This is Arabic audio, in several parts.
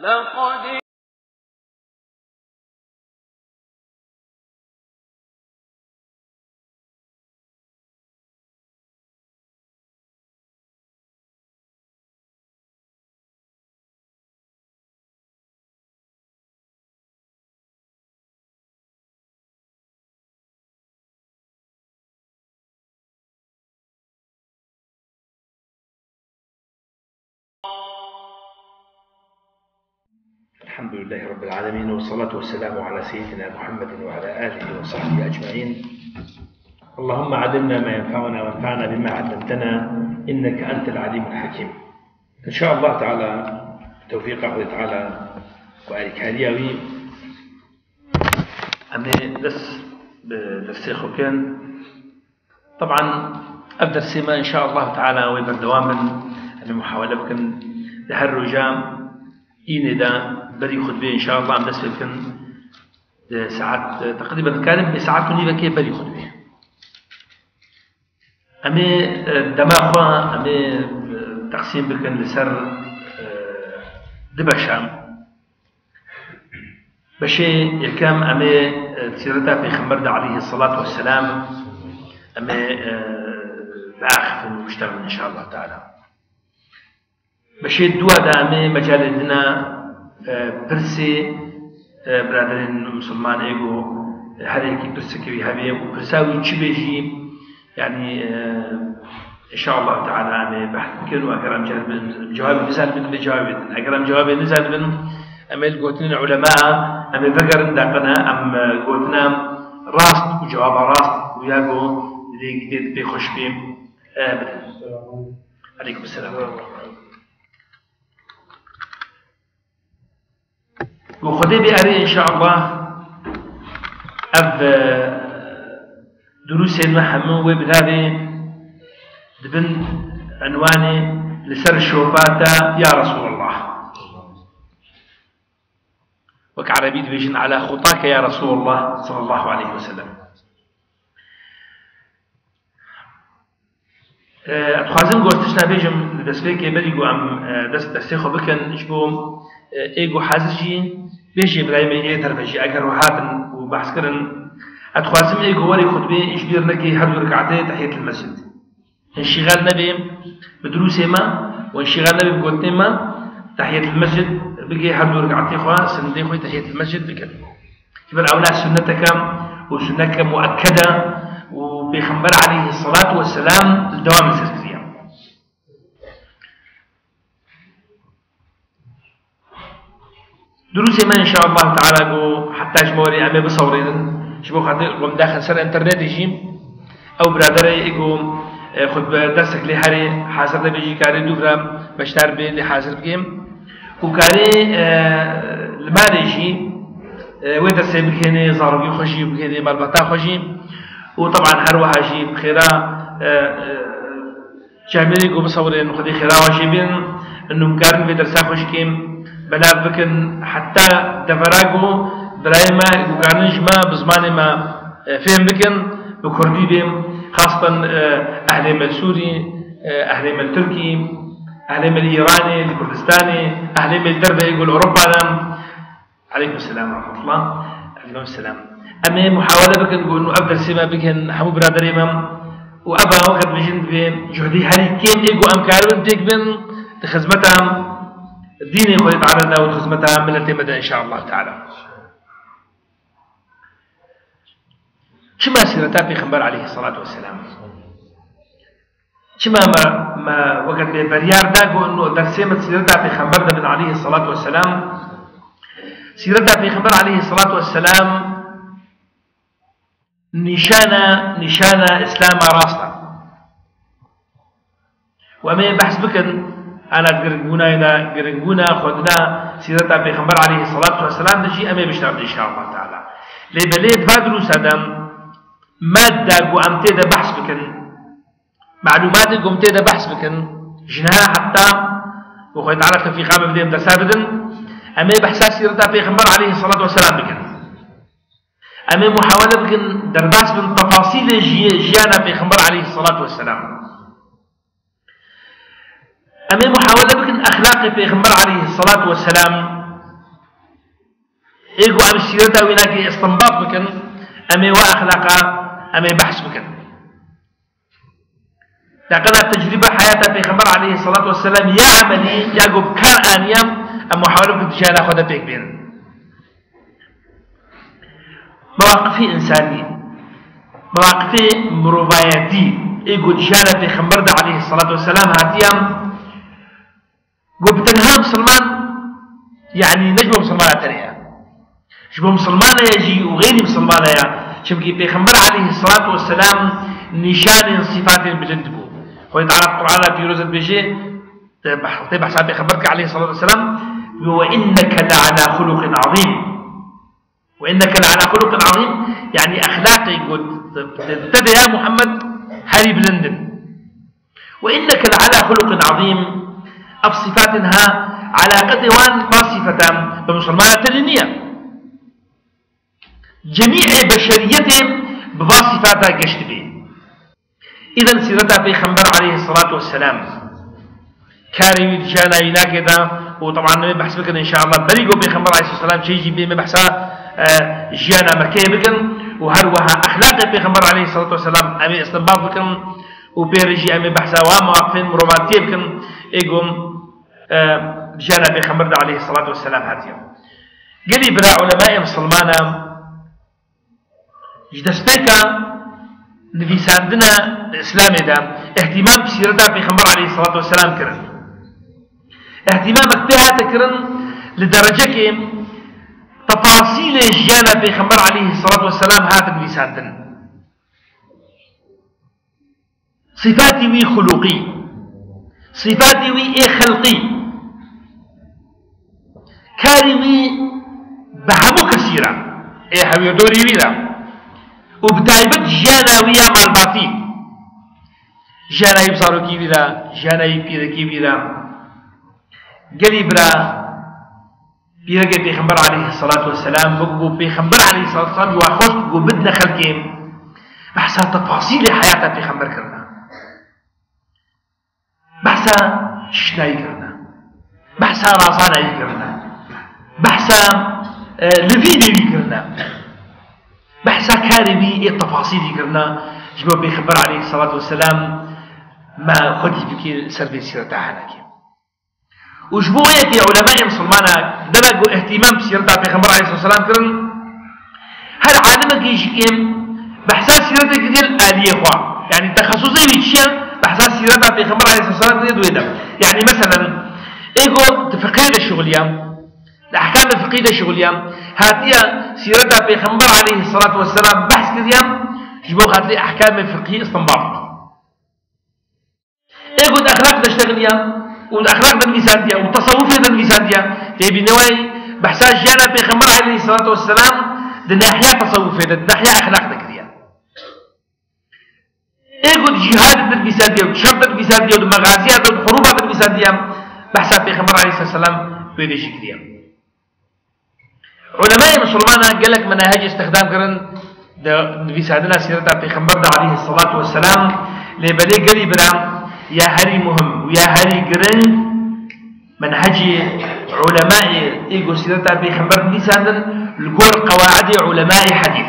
لقد الحمد لله رب العالمين، والصلاة والسلام على سيدنا محمد وعلى آله وصحبه أجمعين. اللهم علمنا ما ينفعنا وانفعنا بما علمتنا، إنك أنت العليم الحكيم. إن شاء الله تعالى توفيق الله تعالى وآلك هالياوي أمي درسي خوكين. طبعا أبدأ السيما إن شاء الله تعالى ويبردوام من محاولة بكن لهالرجام إيندا بري خطبة إن شاء الله عم دس بكن ساعات تقريبا كان بساعات ونيبة بري خطبة. أمي دماغها أمي تقسيم بكن لسر دبشام بشي يكام أمي سيرتها في خمرد عليه الصلاة والسلام أمي بآخر المشتغل إن شاء الله تعالى. بشي الدواء دا أمي مجال لنا برسي برادرين مسلمان إيجو هريكي برسكي هبي وبرساوي تشبيجي يعني إن شاء الله تعالى أمي بحث ممكن وأكرم جواب نزل من بجواب أكرم جواب نزل من أمي القوتين علماء أمي فكر دقنا أم قوتنا راست وجواب راست وياقو اللي جديد بيخش بيه عليكم السلام. وخذي بأري إن شاء الله أب دروس المحمود وبهذه دبن عنواني لسر الشوباتا يا رسول الله وكعربي دبيجن على خطاك يا رسول الله صلى الله عليه وسلم. أتخازن قوستشنا بيجم دسبيك يبريقو عم دستيخو بكن إشبو إيجو حازجي بيجي برايم إيه تربجي أجر وهاتن وبحث كرن أتخازن إيجو وري خطبة إشبير نكي هر ركعتين تحية المسجد. انشغال نبي بدروس ما وانشغال نبي بقوتين ما تحية المسجد بقي هر ركعتين خوا سندي خوي تحية المسجد بكن. كبر أولاد سنتك وسنتك مؤكدة وبيخبر عليه الصلاة والسلام الدوام السريع. دروس ما إن شاء الله تعالى جو حتى جموري أمي بصورين شبو خاطر قم داخل سر إنترنت يجي أو برادري يجو خد درسك لهاري حاضر بيجي كاري دوفرا بشتر بي لحاضر بكيم وكاري المال يجي ويدرس بكيني زاربي خشي بكيني مالبتا خشي وطبعا هروها شيء بخيرا جامعي جو بصورين خدي خيرا وجيبين إنه مقارن بدرسة خشكيم بلا بكن حتى دفراقو برايما وكانش ما بزمان ما فهم بكن بكردي بهم خاصة أهل السوري أهل التركي أهل الإيراني الكردستاني أهل الدربة يقول أوروبا عليكم السلام ورحمة الله. عليكم السلام. أمي محاولة بكن نقول إنه أبدأ سما بكن حمو برادر إمام وأبا وقت بجند بجهدي هاري كين إيجو أم كارون تيك بن لخدمتهم الدين يخوي تعرضنا وخدمتها من التمدى إن شاء الله تعالى. شما سيرتا في خبر عليه الصلاة والسلام شما ما وقت بريار داقو إنه درسيمة سيرتا في خبر من عليه الصلاة والسلام سيرتا في خبر عليه الصلاة والسلام نشانة إسلام راسنا وما بحث بكن أنا قرنقونا خدنا سيرتا في خبر عليه الصلاة والسلام دجي أمي بشتغل إن شاء الله تعالى. لبليد فادرو سادم مادة قمتي دا بحث بكن معلومات قمتي دا بحث بكن جنها حتى وخوي تعالى في قامة بديم درسابدن أمي بحثا سيرتا في خبر عليه الصلاة والسلام بكن أمي محاولة بكن درباس من تفاصيل جيانا في خبر عليه الصلاة والسلام. أمي محاولة بكن أخلاق في خبر عليه الصلاة والسلام إيجو أم السيرة وينك استنباط بكن أمي وأخلاقا أمي بحث بكن لكن التجربة حياة بيغمبر عليه الصلاة والسلام يا عملي يعقوب كان آنيا أم محاولة بتجانا خذ بيك بين مواقف إنساني مواقف مروباياتي إيجو جانا بيغمبر عليه الصلاة والسلام هاتيا قو بتنها مسلمان يعني نجم مسلمان تريا شبه مسلمان يجي وغير مسلمان يا شبكي بيغمبر عليه الصلاة والسلام نشان صفات بجندبو خوي تعالى القرآن في روز البيجي تبع صاحب خبرك عليه الصلاة والسلام وإنك لعلى خلق عظيم وإنك لعلى خلق عظيم يعني أخلاقي يقول تبع يا محمد هاري بلندن وإنك لعلى خلق عظيم بصفاتها على قد وان باصفة بمسلمان تلنية جميع بشريتهم بواصفاتها قشت به إذن سيرتها في خنبر عليه الصلاة والسلام كاري جانا يناكدا وطبعا نبي بحث بكن إن شاء الله بريقو في خنبر عليه الصلاة والسلام شيء يجي بيه بحثا جانا مكي بكن وهروها أخلاق في خنبر عليه الصلاة والسلام أمي استنباط بكن وبيرجي أمي بحثا ومواقفين رومانتية بكن إيقوم جانا في خنبر عليه الصلاة والسلام هاتيا قلي برا علماء مسلمانا جدسبيكا نفيساندنا الإسلام ده اهتمام بسيرتها في خمر عليه الصلاة والسلام كرن اهتمامك بها تكرن لدرجة كي تفاصيل الجانة في خمر عليه الصلاة والسلام هات نفيساندن صفاتي وي خلقي صفاتي وي اي خلقي كاري وي بهمو كثيرا اي حبيو دوري ويلا وبتايبت جاناوية مع الباطي جاناي بصارو كي بيرا جاناي بيرا كي بيرا قلي برا بيرا كي بيخمبر عليه الصلاة والسلام بقو بيخمبر عليه الصلاة والسلام واخوش بقو بدنا خلقين بحثا تفاصيل حياته بيخمبر كرنا بحثا شناي كرنا بحثا رازانا كرنا بحثا لفيدي كرنا بحثا كاربي التفاصيل كرنا جبوا بيخبر عليه الصلاة والسلام ما خدي بكي سربي سيرتها حنكي وجبوا يكي علماء مسلمانا دلقوا اهتمام بسيرتها بيخبر عليه الصلاة والسلام كرن هل عالمك يجيكم بحثا سيرتها كتير آلية خوا يعني تخصصي بيتشيل بحثا سيرتها بيخبر عليه الصلاة والسلام كتير دويدا يعني مثلا ايقو تفقيه الشغلية الأحكام الفقهية شغليا هاتيا سيرتها بيغمبر عليه الصلاة والسلام بحث كذيا جبوا خاطري أحكام الفقهية استنباط إيقود أخلاق تشتغليا والأخلاق بالميزان ديا والتصوف بالميزان ديا تبي نواي بحثا جانا بيغمبر عليه الصلاة والسلام دناحية تصوف دناحية أخلاق ذكريا إيقود جهاد بالميزان ديا وشرط بالميزان ديا والمغازيات والحروب بالميزان ديا بحثا بيغمبر عليه الصلاة والسلام بيدي شكليا علماء مسلمان قال لك مناهج استخدام كرن في سادنا سيرتها في خمبر عليه الصلاة والسلام لبلي قريبنا يا هري مهم ويا هري قرن منهج علماء إيجو سيرتها في خمبر في سادن القول قواعد علماء حديث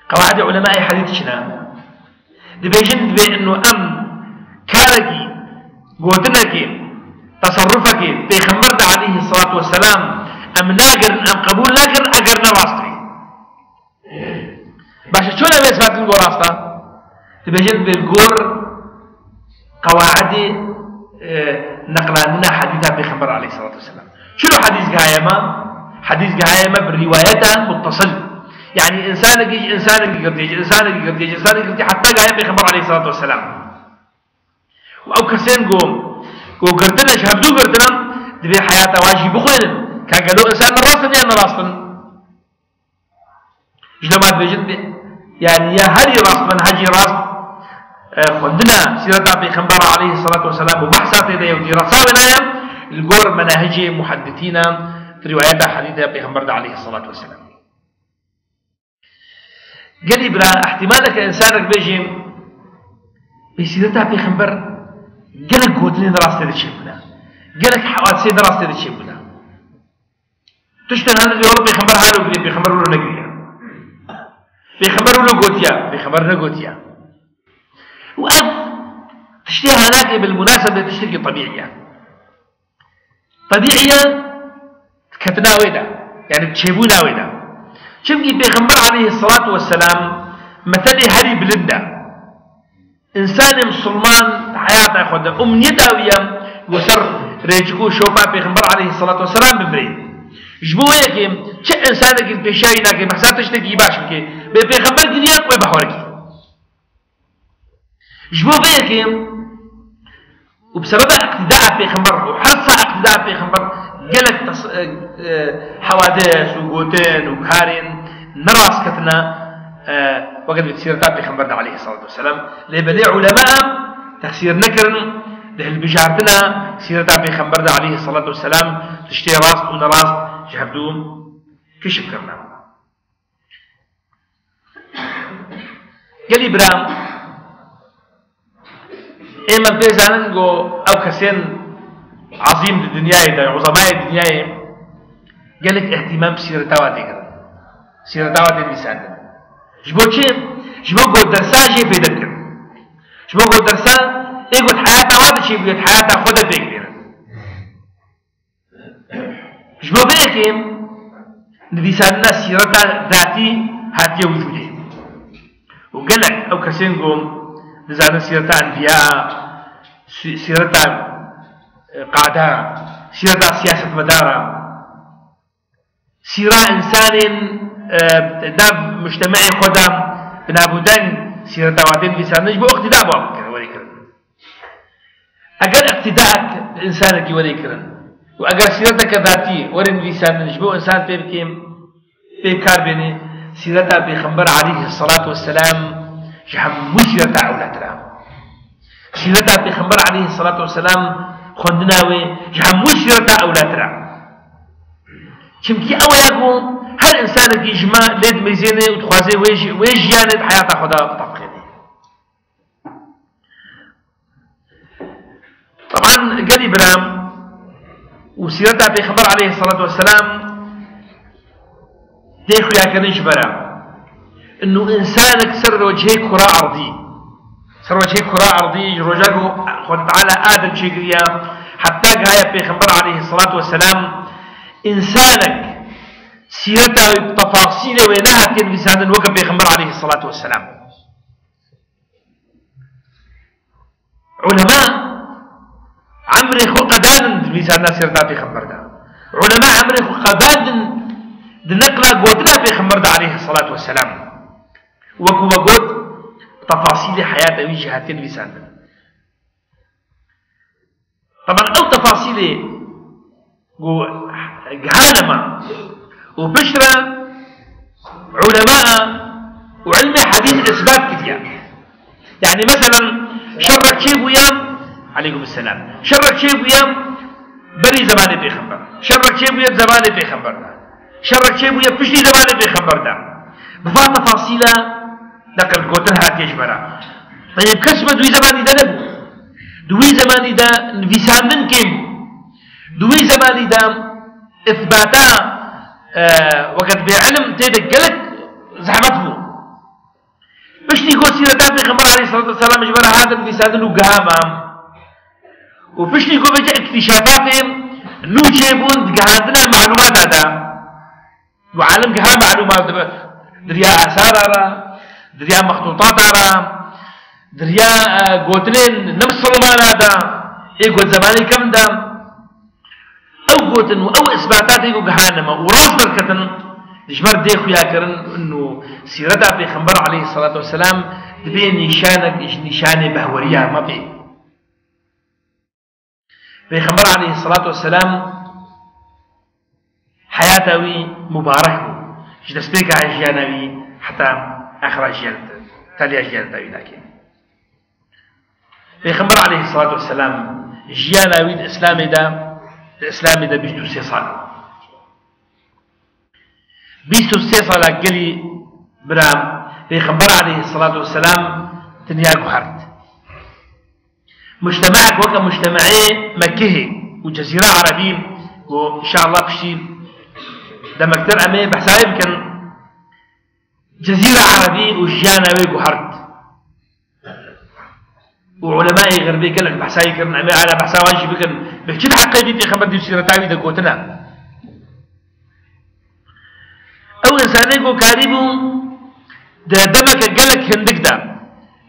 قواعد علماء حديث شنا دبيجن دبي إنه كاركي قوتنكي تصرفك في خمبر عليه الصلاة والسلام أم ناقر أم قبول ناقر أقر نراستري باشا شو نبي اسمها تنقو راستا تبجد بالقور قواعد نقلاننا حديثة بخبر عليه الصلاة والسلام شنو حديث قايمة حديث قايمة بالرواية متصل يعني إنسان يجي إنسان يقرتيج إنسان يقرتيج إنسان يقرتيج حتى قايم بخبر عليه الصلاة والسلام أو كسين قوم قرتنا شهبدو قرتنا دبي حياته واجب بخير كان قالوا إنسان راستن يعني راستن جلما بيجد يعني يا هري راست منهجي راست خدنا سيرتها في خنبر عليه الصلاة والسلام وبحثات إذا يودي رسالنا الجور مناهج محدثين في روايات حديثة في خنبر عليه الصلاة والسلام قال برا احتمالك إنسانك بيجي بسيرتها في خنبر قالك قوتني راست هذا الشيء بنا قالك حوادثي راست هذا الشيء بنا تشتغل هذا يقول بيخبر حاله قريب بيخبر له نقريا بيخبر له قوتيا بيخبر نقوتيا وأب تشتغل هناك بالمناسبة تشتغل طبيعية كتناويدا يعني تشيبونا ويدا شمكي بيخبر عليه الصلاة والسلام مثلي هري بلندا إنسان مسلمان حياته خده يداوية وسر ريجكو شوفا بيخبر عليه الصلاة والسلام ببريد جبوه چه انسانه که پیشایی نکه محسن تشتکی باش بکه به پیغمبر گریه کوی بحورکی جبوه که وبسبب اقتداء پیغمبر وحرص اقتداء پیغمبر قلت حوادث وقوتين وكارين نراس كتنا وقد بتسيرتا پیغمبر عليه الصلاة والسلام لبلي علماء تفسير نكرن ده بجارتنا سيرتا پیغمبر عليه الصلاة والسلام تشتي راست ونراست جهبدوم كشف كرنا قال إبراهيم إما بيزانن جو أو كسين عظيم الدنيا ده عظماء الدنيا قال لك اهتمام بسيرتا واتيكر سيرتا واتي بيسان جبو شيء جبو جو درسا شيء بيدكر جبو جو درسا يقول حياته واتي شيء بيد حياته خود بيكبر جبو بيكيم نبيساننا سيرتا ذاتي هاتيه وجوده وقال لك أو كسين قوم نزعنا سيرتا أنبياء سيرتا قادة سيرتا سياسة مدارة سيرة إنسان داب مجتمعي خدا بنابودن سيرتا واتين بيسان نجبو اقتداء بابك وليكرن أقل اقتداءك إنسانك وليكرن وأقل سيرتك ذاتي ورن بيسان نجبو إنسان بيبكار بيني سيرتا بيخنبر عليه الصلاة والسلام جهم سيرتا أولادنا سيرتا بيخنبر عليه الصلاة والسلام خندناوي جهم سيرتا أولادنا چمكي أولاكو هر إنسان يجمع ليد ميزيني وتخوازي ويجياني حياة خدا طبقيني طبعا قال إبراهيم وسيرتها بيخبر عليه الصلاة والسلام ديخو يا كنش برا إنه إنسانك سر وجهه كرة أرضي سر وجهه كرة أرضي رجاكو خد تعالى آدم شكريا حتى قاية بيخبر عليه الصلاة والسلام إنسانك سيرته بتفاصيله وينها تنفسان وقف بيخبر عليه الصلاة والسلام علماء عمري خو قبان بيسان سيرته بيخبر ده علماء عمري خو قبان دنقلا قوتنا بيخبر ده عليه الصلاة والسلام وكو قوت تفاصيل حياته وجهتين بيسان طبعا أو تفاصيله جهانما وبشرى علماء وعلم حديث إثبات كتير يعني مثلا شرك شيء ويا عليكم السلام شرك شيء ويا بري زمان بيخبر شرك شيء ويا زمان بيخبر شرك شيء ويا بشري زمان بيخبر ده بفات تفاصيله ذكر قوتها هاتيش برا طيب كسبة دوي زماني ده نبو دوي زماني ده نفيسان من كم دوي زماني ده إثباتا وقت بعلم تيدك قلت زحمته بشتي قوة سيرتا بيغمبر عليه الصلاة والسلام جبرا هذا بيسادن وقهاما وبشتي قوة بجا اكتشافاتهم نو جيبون قهاندنا معلومات هذا وعالم قها معلومات دريا آثار دريا مخطوطات دريا قوتلين نفس سلمان هذا ايه قوت زماني كم ده أو قوتن أو إثباتات يقول جهنم وراسل كتن جمر ديخو يا كرن إنه سيرتها في خنبر عليه الصلاة والسلام تبين نشانك نشان بهورية ما في خنبر عليه الصلاة والسلام حياته مباركة جدستيك عجيانوي حتى آخر أجيال تالي أجيال تاوي لكن في خنبر عليه الصلاة والسلام جيانوي الإسلامي ده الإسلام ده بيجدو 3 صال بيجدو 3 صال قلي برام بيخبر عليه الصلاة والسلام تنياك وحرد مجتمعك وكا مجتمعي مكيه وجزيرة عربية وإن شاء الله بشي دمكتر أمي بحسابي بكن جزيرة عربية وجانا ويقو هرد وعلماء غربي كلك بحسابي كرن أمي على بحسابي وانشي بكن بكتير حقا دي خبر دي سيرة تاوي دا قوتنا أو إنسان يقو كاريبو دا دمك قلك هندك دا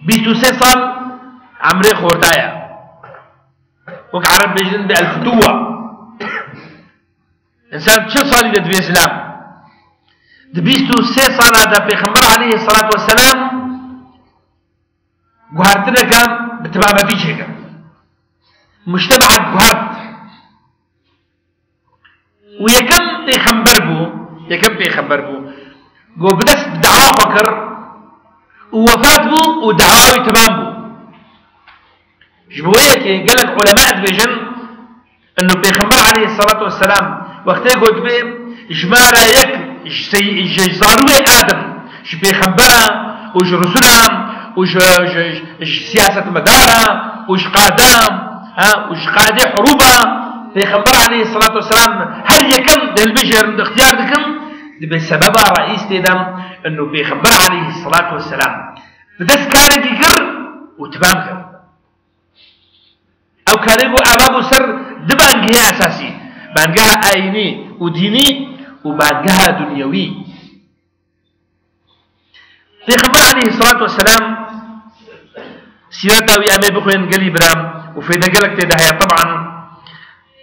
23 صال عمري خورتايا وك عرب بيجن بالفتوة إنسان شو صار يدبي إسلام دبيستو 3 صلاة دا بيخمر عليه الصلاة والسلام قهرتنا كان بتبع ما فيش هيك مجتمع قهرت ويكم بيخبر بو قو بدس بدعوة بكر ووفات بو ودعواوي تمام بو جبويك قالك علماء بيجن انه بيخمر عليه الصلاة والسلام وقت يقول بي جمارة يك جزاروي آدم ج بيخبرها وج رسولها وج سياسة مدارها وج قادام وج قادة حروبها بيخبر عليه الصلاة والسلام هل يكم ده البشر اختيار دكم بسبب رئيس تيدم انه بيخبر عليه الصلاة والسلام بدس كارك يقر وتبامكر او كاريكو ابابو سر دبانجها اساسي بانجها ايني وديني وبانجها دنيوي بيخبر عليه الصلاة والسلام سيرته ويامي بخوين قلي برام وفيدا قلك تيدا هي طبعا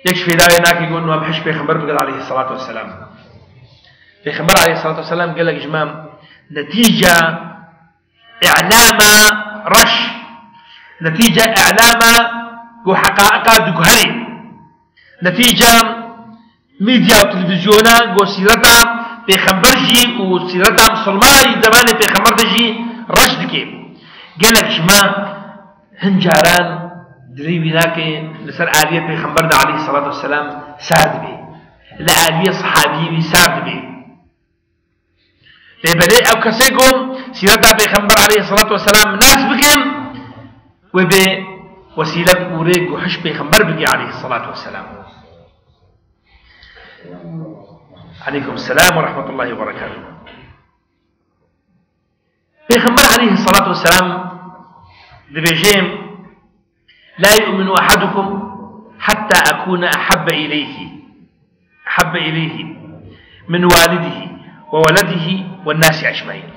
يكشف داوي هناك يقول انه بحش بيخبر بقل عليه الصلاة والسلام بيخبر عليه الصلاة والسلام قال لك جمام نتيجة إعلام رش نتيجة إعلام وحقائق دقهري نتيجة ميديا وتلفزيونا وسيرتها بيخبرجي وسيرتها مسلماني زماني بيخبرجي رشدكي قال لك جمام هنجاران دريبي ذاك لسر آلية بيخبرنا عليه الصلاة والسلام سارد بي لآلية صحابي سارد بي لبدأ أو كسيكم سيرتها بيخبر عليه الصلاة والسلام ناس بكم وبوسيلة أوريك وحش بيخبر بكي عليه الصلاة والسلام عليكم السلام ورحمة الله وبركاته بيخبر عليه الصلاة والسلام دبيجيم لا يؤمن أحدكم حتى أكون أحب إليه من والده وولده والناس أجمعين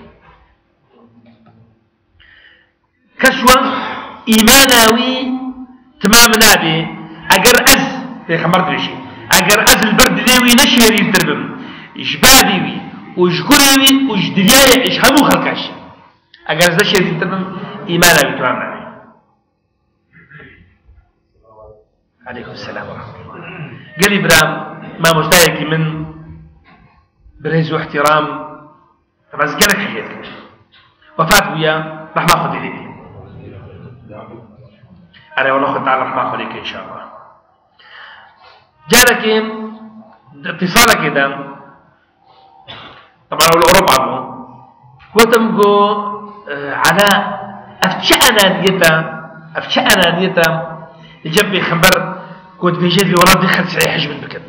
كسوة إيماناوي تمام نابي أجر أز في خمرت بشي أجر أز البرد ليوي نشيري التربم إجبابيوي وإجكريوي وإجدرياي إجهمو خلقاش أجر أز نشيري التربم إيماناوي تمام نابي عليكم السلام ورحمة الله قال إبراهيم ما مستهيك من برهز واحترام طبعا زقلك حياتك وفات ويا رح ما أخذ إليك أنا والله خد تعالى رح ما أخذ إليك إن شاء الله جالك اتصالك كده طبعا الأوروبا عمو وتمقو على أفتشأنا نيتا يجب خبر كنت بيجي لي ولدي خد سعي حجم بكذا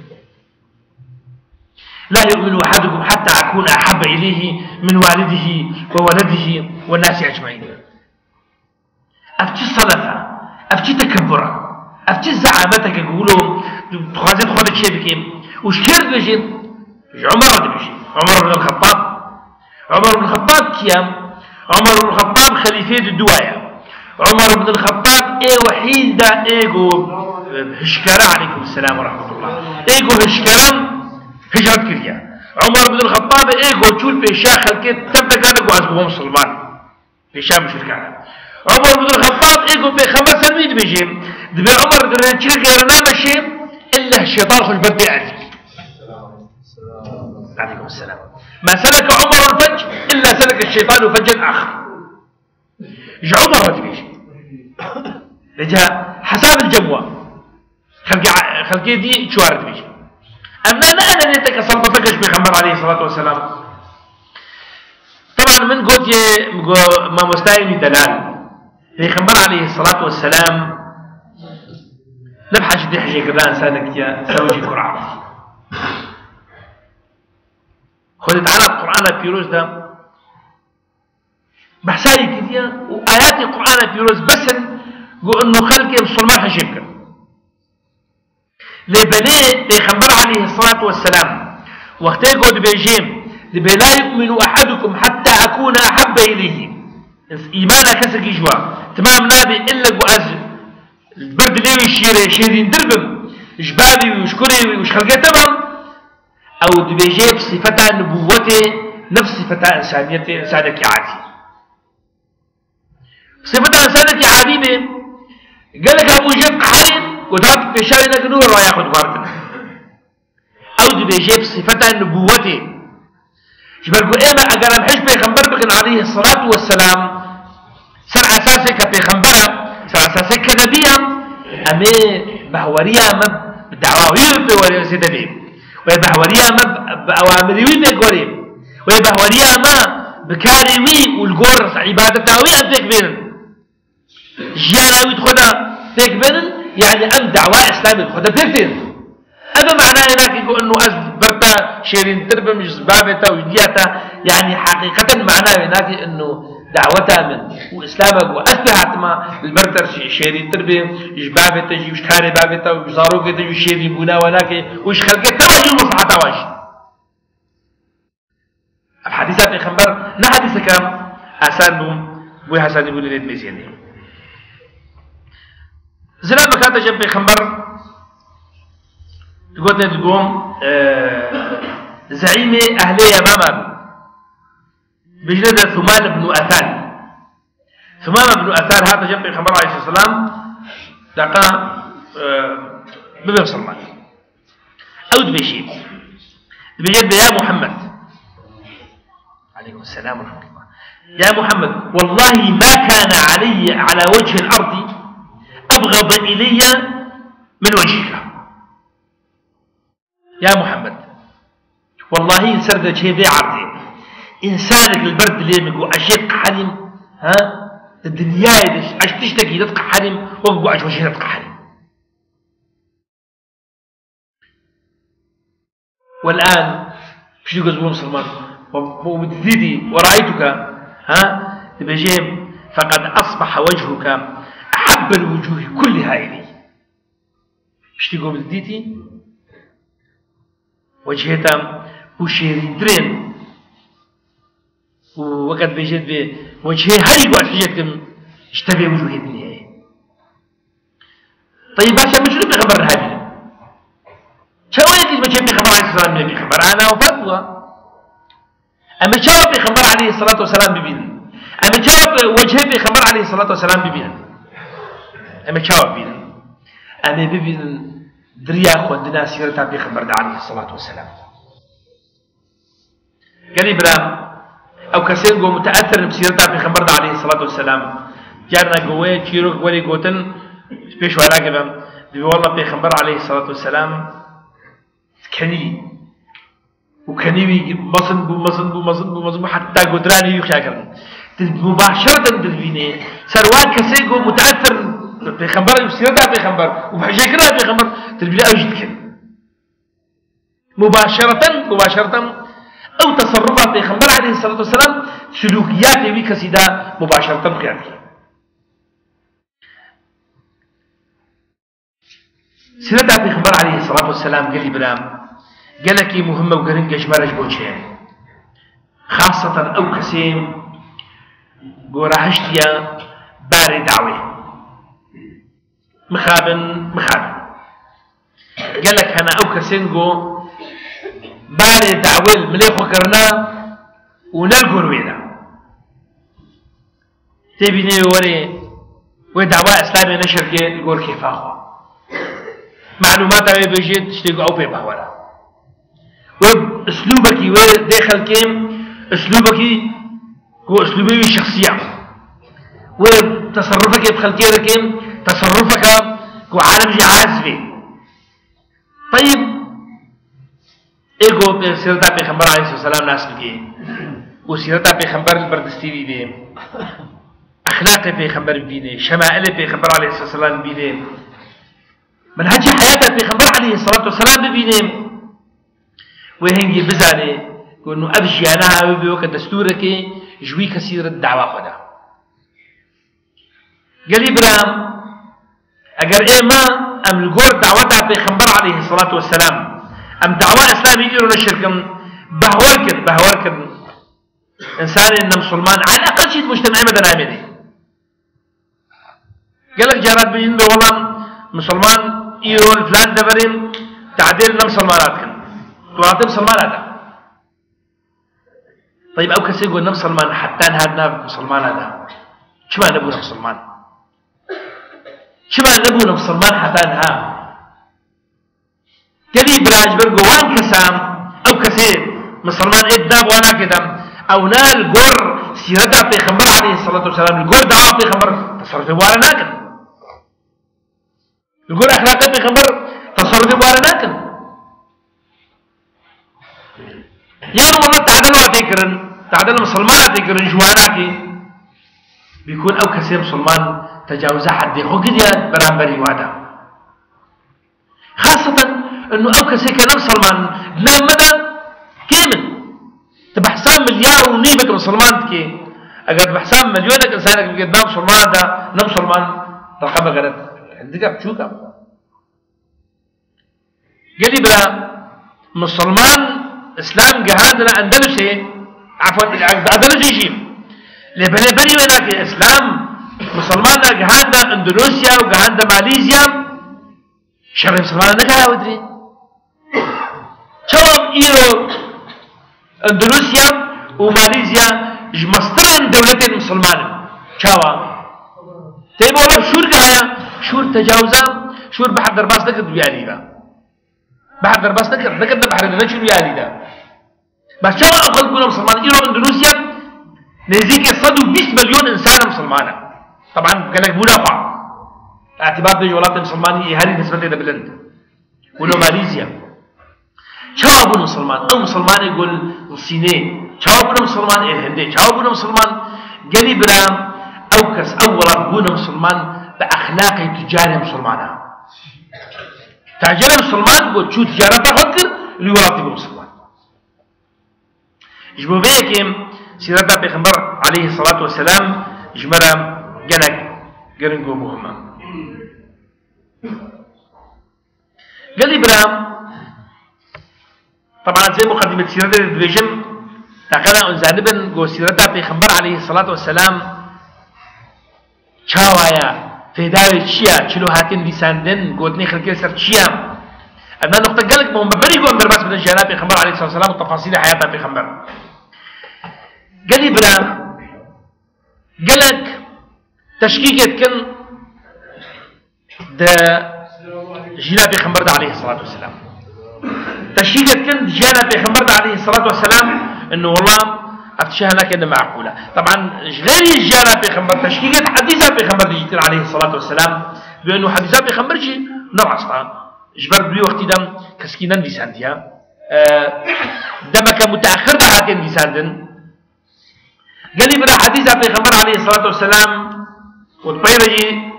لا يؤمن أحدكم حتى أكون أحب إليه من والده وولده والناس أجمعين أفتي الصلفة أفتي تكبرة أفتي زعامتك يقولوا تخازن خودك شيء بكيم وشكرت بيجي عمر بن الخطاب كيام عمر بن الخطاب خليفة الدواية عمر بن الخطاب وحيد دا هشكرا عليكم السلام ورحمة الله هشكرا هجرت كريا عمر بن الخطاب تشول بيشا خلقت تبدا قالوا عزبهم مسلمان بيشا مشركان عمر بن الخطاب بخمس سنوات بيجي دبي عمر درنشيك غيرنا ماشي الا الشيطان خش بدي عليكم السلام ما سلك عمر الفج الا سلك الشيطان فجا اخر عمر بيجي رجع حساب الجموع خلقي دي شوارد بيجي أما أنا نيتك صلتك بيغمر عليه الصلاة والسلام طبعا من قلت ما مستعيني دلال بيغمر عليه الصلاة والسلام نبحث دي حاجة كذا إنسانك يا زوجي كرعة خذ تعالى القرآن بيروز ده بحسائي كذا وآيات القرآن بيروز بس قو إنه خلق مسلمان حشيبك لبني بيخبر عليه الصلاة والسلام وقت يقول بيجيم لبي لا يؤمن أحدكم حتى أكون أحب إليه إيمانا كسر جوا تمام نابي إلا قواز البرد ليه شيرين دربم جبابي ويشكري ويشخلقي تمام أو بيجيب صفة نبوته نفس صفة إنسانيته إنسانك عادي صفة إنسانك عادي به قال لك أبو جيب قحرين وذاك بيشاوي لك نور وياخد واردنا أو بيجيب صفة نبوته جبرقوا إيما أقرم حج بيخنبر بكن عليه الصلاة والسلام سر أساسك بيخنبرة سر أساسك نبيا أمي بهوريا ما بدعواوي بيوري سيدبي ويبهوريا ما بأوامريوي بيقوري ويبهوريا ما بكاريوي والقور عبادتاوي أبيك بينن جياناوي تخدا بيك بينن يعني أم دعوة إسلامي تخدا بيكتين هذا معناه هناك يقول أنه برتا شيرين تربة مش بابتا وجديتا يعني حقيقة معناه هناك أنه دعوتها من وإسلامك وأسبحت ما البرتا شيرين تربة مش بابتا وش كاري بابتا وش زاروكتا وش شيرين بنا وناك وش خلقتا واجي ومصلحتا واجي الحديثات الخبر نحديث كام أسان بوي حسان يقول لي ميزيني زلال بكاتا جنب خبر تقول تقوم زعيم أهلي يماما بجلد ثمان بن أثان ثمان بن أثان هذا جنب الخبر عليه الصلاة والسلام لقى ببن سلمان أود بشيء بجد يا محمد عليكم السلام ورحمة الله يا محمد والله ما كان علي على وجه الأرض أبغض إلي من وجهك يا محمد والله سرد شيء ذي عرضي إنسانك البرد اللي يقول أشيك حريم ها الدنيا أش تشتكي تتقى حريم وقوا أش وجهي تتقى حريم والآن شو يقول مسلمان وبتزيدي ورأيتك ها بجيب فقد أصبح وجهك أحب الوجوه كلها إلي شو تقول بتزيدي وجهتا وشيرين درين ووقت بيجد بوجهي هاي وحجتكم اشتبه وجوه الدنيا طيب باشا مش نبي خبر هذه شو يجي بجيب بخبر عليه الصلاة والسلام نبي خبر أنا وفتوى أما شو بخبر عليه الصلاة والسلام ببين أما شو وجهي بخبر عليه الصلاة والسلام ببين أما شو ببين أما ببين دريا خودنا سيرتها بخبر عليه الصلاة والسلام قال برام أو كسين قو متأثر بسيرتها بخبر عليه الصلاة والسلام جارنا قوي تشيروك ولي قوتن بيش ولا قبم بي والله بخبر عليه الصلاة والسلام كني وكنيوي مصن حتى قدراني يخشاكرن مباشرة تدبيني سروان كسين قو متأثر بخبر بسيرتها بخبر وبحجيكرها بخبر تلبي أوجدك مباشرة أو تصرفات بخبر عليه الصلاة والسلام سلوكيات وكسيدة مباشرة بقيادك سيرتها بخبر عليه الصلاة والسلام قال لي بلام قال لك مهمة وقرن قشمرج بوجهين خاصة أو كسيم قراهشتيا باري دعوه مخابن قال لك أنا أو كسينجو باري دعويل مليخو كرنا ونلقو روينا تبيني وري ودعوة إسلامي نشر كي يقول كيف أخوة معلومات أبي بيجي تشتيقوا أو بيبهورا وأسلوبك وداخل كيم أسلوبك هو أسلوبي الشخصية وتصرفك يدخل كيم تصرفك هو عالم جي عازبي طيب إيقو سيرتا بيخمبر عليه الصلاة والسلام ناس بكي وسيرتا بيخمبر البردستيوي بي أخلاق بيخمبر بيني شمائل بيخمبر عليه الصلاة والسلام بيني منهج حياته بيخمبر عليه الصلاة والسلام بيني وهنجي بزاني كونو أبجيانا بيوك دستورك جوي كثير الدعوة خدا قالي برام أجر إما أم الجور دعوتها بيخبر عليه الصلاة والسلام أم دعوة إسلامي يقولوا للشركم بهوركن إنسان إن مسلمان على الأقل شيء مجتمع مدن عاملي قال لك جارات بيجين والله مسلمان يقول فلان دبرين تعديل مسلماناتكن تواتم مسلماناتها طيب أو كسي يقول مسلمان حتى هذا مسلمان هذا شو ما نبغى مسلمان شو ما نبغى مسلمان حتى ها كلي براج برجو وان كسام أو كسي مسلمان إدناب وانا كده أو نال جور سيرتها في خمر عليه الصلاة والسلام الجور دعوة في خمر تصرف بوارا ناكن الجور أخلاقها في خمر تصرف بوارا ناكن يعني والله تعدل واتيكرن تعدل مسلمان واتيكرن جواناكي بيكون أو كسي مسلمان تجاوز حد خو قديات برامبري وادا خاصة إنه أو كسي كان مسلمان نام مدى كامل تبحسام مليار ونيبك مسلمان تكي أجر بحسام مليونك إنسانك بقد نام مسلمان ده نام مسلمان رقم غلط عندك بتشوكا قال لي بلا مسلمان إسلام جهادنا أندلسي عفوا أندلسي شيء لبني بني هناك إسلام مسلمان جهادنا أندلسيا وجهادنا ماليزيا شر مسلمان نجها ودري شوام إيرو أندلسيا وماليزيا مصدرين دولتين مسلمان شوا تيبو والله شور قايا شور تجاوزا شور بحر درباس نكد بيالي دا بحر درباس نكد بحر نشور بيالي دا بس شوا أخذ كنا مسلمان إيرو أندلسيا نزيك 120 مليون إنسان مسلمانا طبعا قال لك منافع اعتبار دي جولات مسلماني هذه نسبة إلى بلند ولو ماليزيا شوابون مسلمان أو مسلمان يقول الصيني شوابون مسلمان الهندي شوابون مسلمان قالي برام أو كس أولا بون مسلمان بأخلاق تجارة مسلمانة تاجر مسلمان قول شو تجارة فكر اللي وراتي مسلمان جبوا بيكم سيرة بيغمبر عليه الصلاة والسلام جمرة قالك قرنقو مهمة قالي برام طبعا زي مقدمة سيرة الدريجم تقرأ أنزانبن قو سيرة بيغمبر عليه الصلاة والسلام شاوايا في داري تشيا چلو هاتين لساندن قوتني خلقية سر تشيا أنا نقطة قالك مهم ببني قوم برباس من الجانب بيغمبر عليه الصلاة والسلام وتفاصيل حياته بيغمبر قالي برام قالك تشكيكة كن دا جينا بيغمبر عليه الصلاة والسلام تشكيكة كن جانا بيغمبر عليه الصلاة والسلام إنه والله أفتشاهنا كأنه معقولة طبعا غير جانا بيغمبر تشكيكة حديثة بيغمبر جيتين عليه الصلاة والسلام بأنه حديثة بيغمبر جي نوع أصلا جبر بلي وقت دم كسكينا لسانديا دمك متأخر ده هاتين لساندن قال لي بنا حديثة بيغمبر عليه الصلاة والسلام وطبيرجي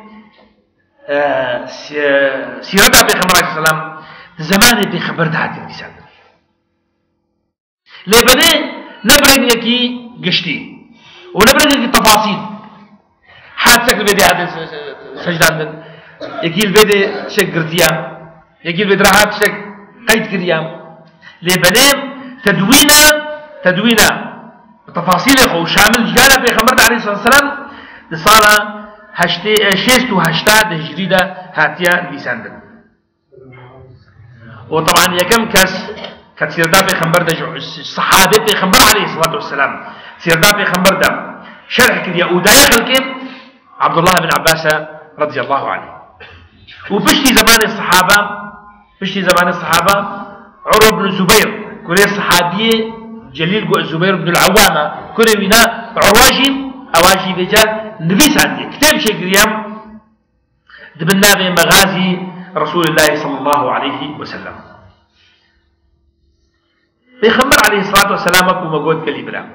سيرتها بيغمبر عليه السلام زمان بيغمبر ده هاتين لساندن لبني نبرد يكي قشتي ونبرد يكي تفاصيل حادثك البيدي هذا سجدان يكي البيدي شك قرتيا يكي البيدي راحات شك قيد قريا لبني تدوينا تفاصيل يخو شامل جانا في خمرت عليه الصلاة والسلام لصالة شيست وهشتاد هجريدة هاتيا لساندن وطبعا يكم كاس كسيردا في خمر ده الصحابة في خمر عليه الصلاة والسلام سيردا في خمر ده شرح كذا وداية خلكين عبد الله بن عباس رضي الله عنه وبشتي زمان الصحابة عروة بن الزبير كوري الصحابية جليل قو الزبير بن العوامة كوري وينا أواجي بجا نبي ساندي كتاب شيء قريم دبنا في مغازي رسول الله صلى الله عليه وسلم بيخمر عليه الصلاة والسلام أكو مقود كليبرا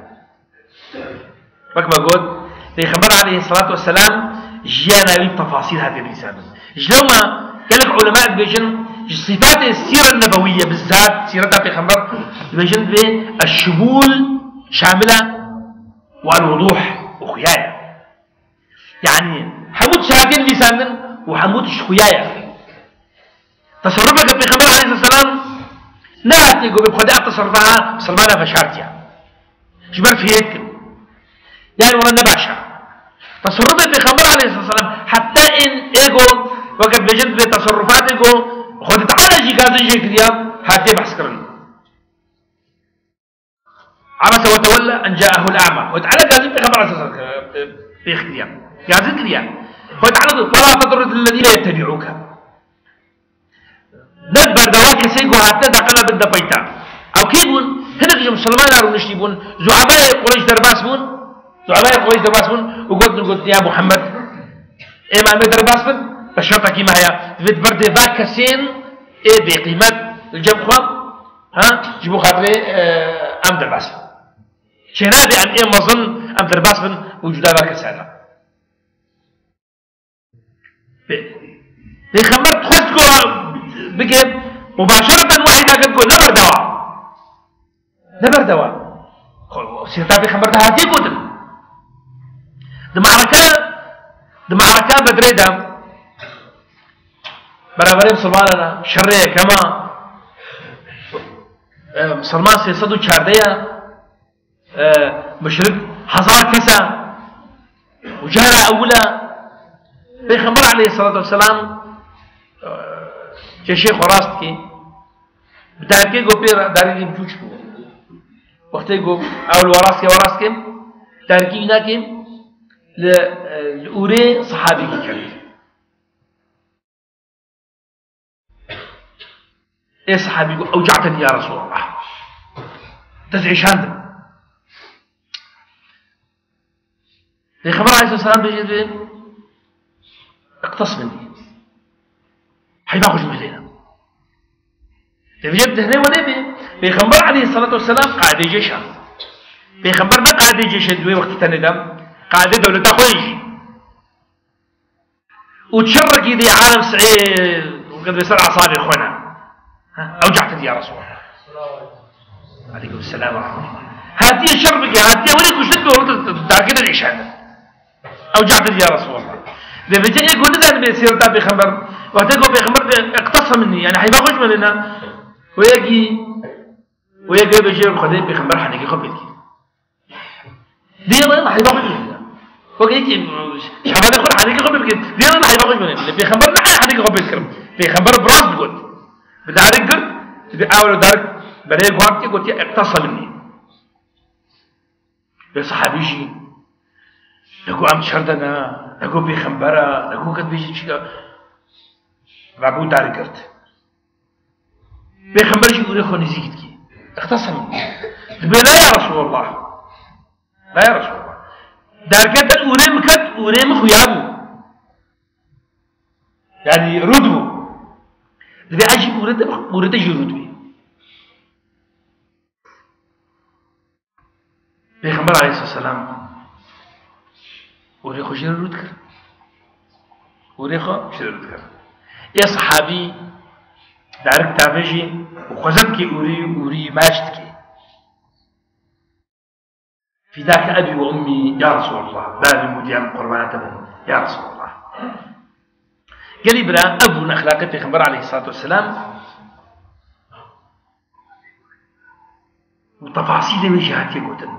مقود بيخمر عليه الصلاة والسلام جيانا بتفاصيل هذه الرسالة جلوما قالك علماء بيجن صفات السيرة النبوية بالذات سيرتها في خمر بيجن به الشمول شاملة والوضوح وخياية يعني حمود شاكين لسانا وحمود الشخياية تصرفك في خمر عليه السلام ناتي قو بخداء تصرفها سلمانة فشارتها جبر في هيك يعني ولا نباشا تصرفه في خمر عليه الصلاة والسلام حتى إن إيجو وقت بجد بتصرفات إيجو خد تعالى جي قاعد جي كذا حتى بحث كرن عبس وتولى أن جاءه الأعمى وتعالى قاعد في خمر عليه الصلاة والسلام في خذيان قاعد كذا وتعالى ولا تطرد الذين يتبعوك ندبر دواك سيقو حتى دقنا بالدبيتا أو كيبون هناك جو مسلمان يارو نشتيبون زعباء قريش درباسبون زعباء قريش درباسبون وقلت يا محمد إمام درباسبون بشرطة كيما هي تبيت برد باك كسين إيه بقيمة الجمخوام ها جيبو خاطري أم درباسبون شنابي عن إيه مظن أم درباسبون وجودا باك كسانا بخمرت خذكو بقيت مباشرة واحدة قد تقول نبر دواء سيرتا بخمرتها هاتي قتل دمعركة بدريدة برابرين مسلماننا شرية كما مسلمان سيصدو شاردية مشرك حزار كسا وجهرة أولى بيخمر عليه الصلاة والسلام شيخ وراستكي بتاعكي قو بير داري مجوش بو وقتی گفت اول وراستكي تركي ناكي لأوري صحابي كرد ايه صحابي يقول اوجعتني يا رسول الله تزعيش عندك في خبر عليه الصلاة والسلام بيجي اقتص مني حيباخج مهلينا بجد هنا ونبي بيخبر عليه الصلاة والسلام قاعد يجيشها بيخبر ما قاعد يجيش دوي وقت تاني دم قاعد دولة تخويش وتشرك يدي عالم سعيد وقد بيصير أعصابي إخوانا أوجعتني يا رسول الله عليكم السلام ورحمة الله هاتي شربك هاتي وليك وش تبقى تاكد العشاء أوجعتني يا رسول الله ده بيجي يقول لنا بيصير تابي خبر وقت بيخبر اقتص مني يعني حيباخج مننا ويجي بيجي بخدي بيخبر حنيجي خبيتي دي ما حيباخج مننا وقيتي شعبان يقول حنيجي خبيتي دي ما حيباخج مننا بيخبرنا حنيجي خبيت كرم بيخبر براس بقول بدارك قلت بأول دارك بريك وقتي قلت اقتص مني يا صحابي شي لقوا عم شردنا لقوا بيخبرها لقوا قد بيجي شيء معبود دارك قلت بيخبر شيء يقول اخواني زيكتكي اختصم لا يا رسول الله لا يا رسول الله داركت الأولي مكت أولي مخيابو يعني ردو دبي أجي أورد أجي ردو بيخبر عليه الصلاة والسلام أولي خو شير رد كر أولي خو شير رد كر يا صحابي دارك تابجي وخزتك أوري ماشتك فداك أبي وأمي يا رسول الله بابي مديان قربانتهم يا رسول الله قال برا أبو أخلاقه في خبر عليه الصلاة والسلام وتفاصيل من جهاتي قلتن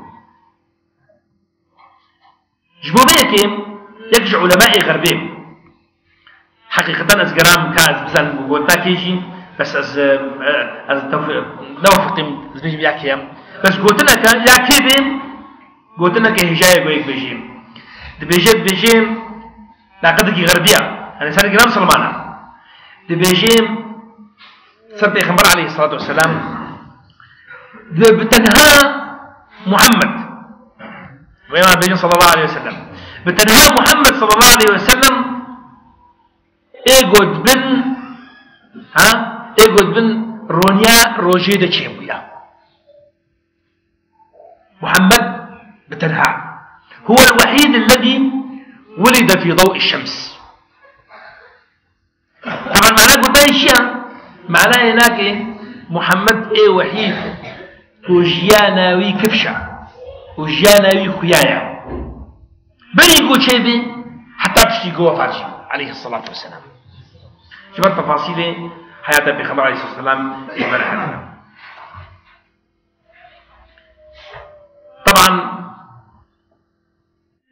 جبوا بيكم يكج علماء غربين حقيقة أزقرام كاز بزن وقلتا كيجي بس از نوفقتم زبيج بياكيام بس قلتنا كان ياكيبين قلتنا كهجاية قويك بيجيم دبيجيم لقدك غربية يعني سنة قرام سلمانا دبيجيم سبب خبر عليه الصلاة والسلام بتنهى محمد ويما بيجي صلى الله عليه وسلم بتنهى محمد صلى الله عليه وسلم ايقود بن رونيا روجي دا تشيبويا محمد بتنهى هو الوحيد الذي ولد في ضوء الشمس طبعا معناه قلت هاي الشيء معناه هناك محمد وحيد وجياناوي كفشة وجياناوي خيايا بريقو شيبي حتى تشتي قوة فارشي عليه الصلاة والسلام. جبت تفاصيل حياة بخبر عليه الصلاة والسلام إجمال حدنا. طبعا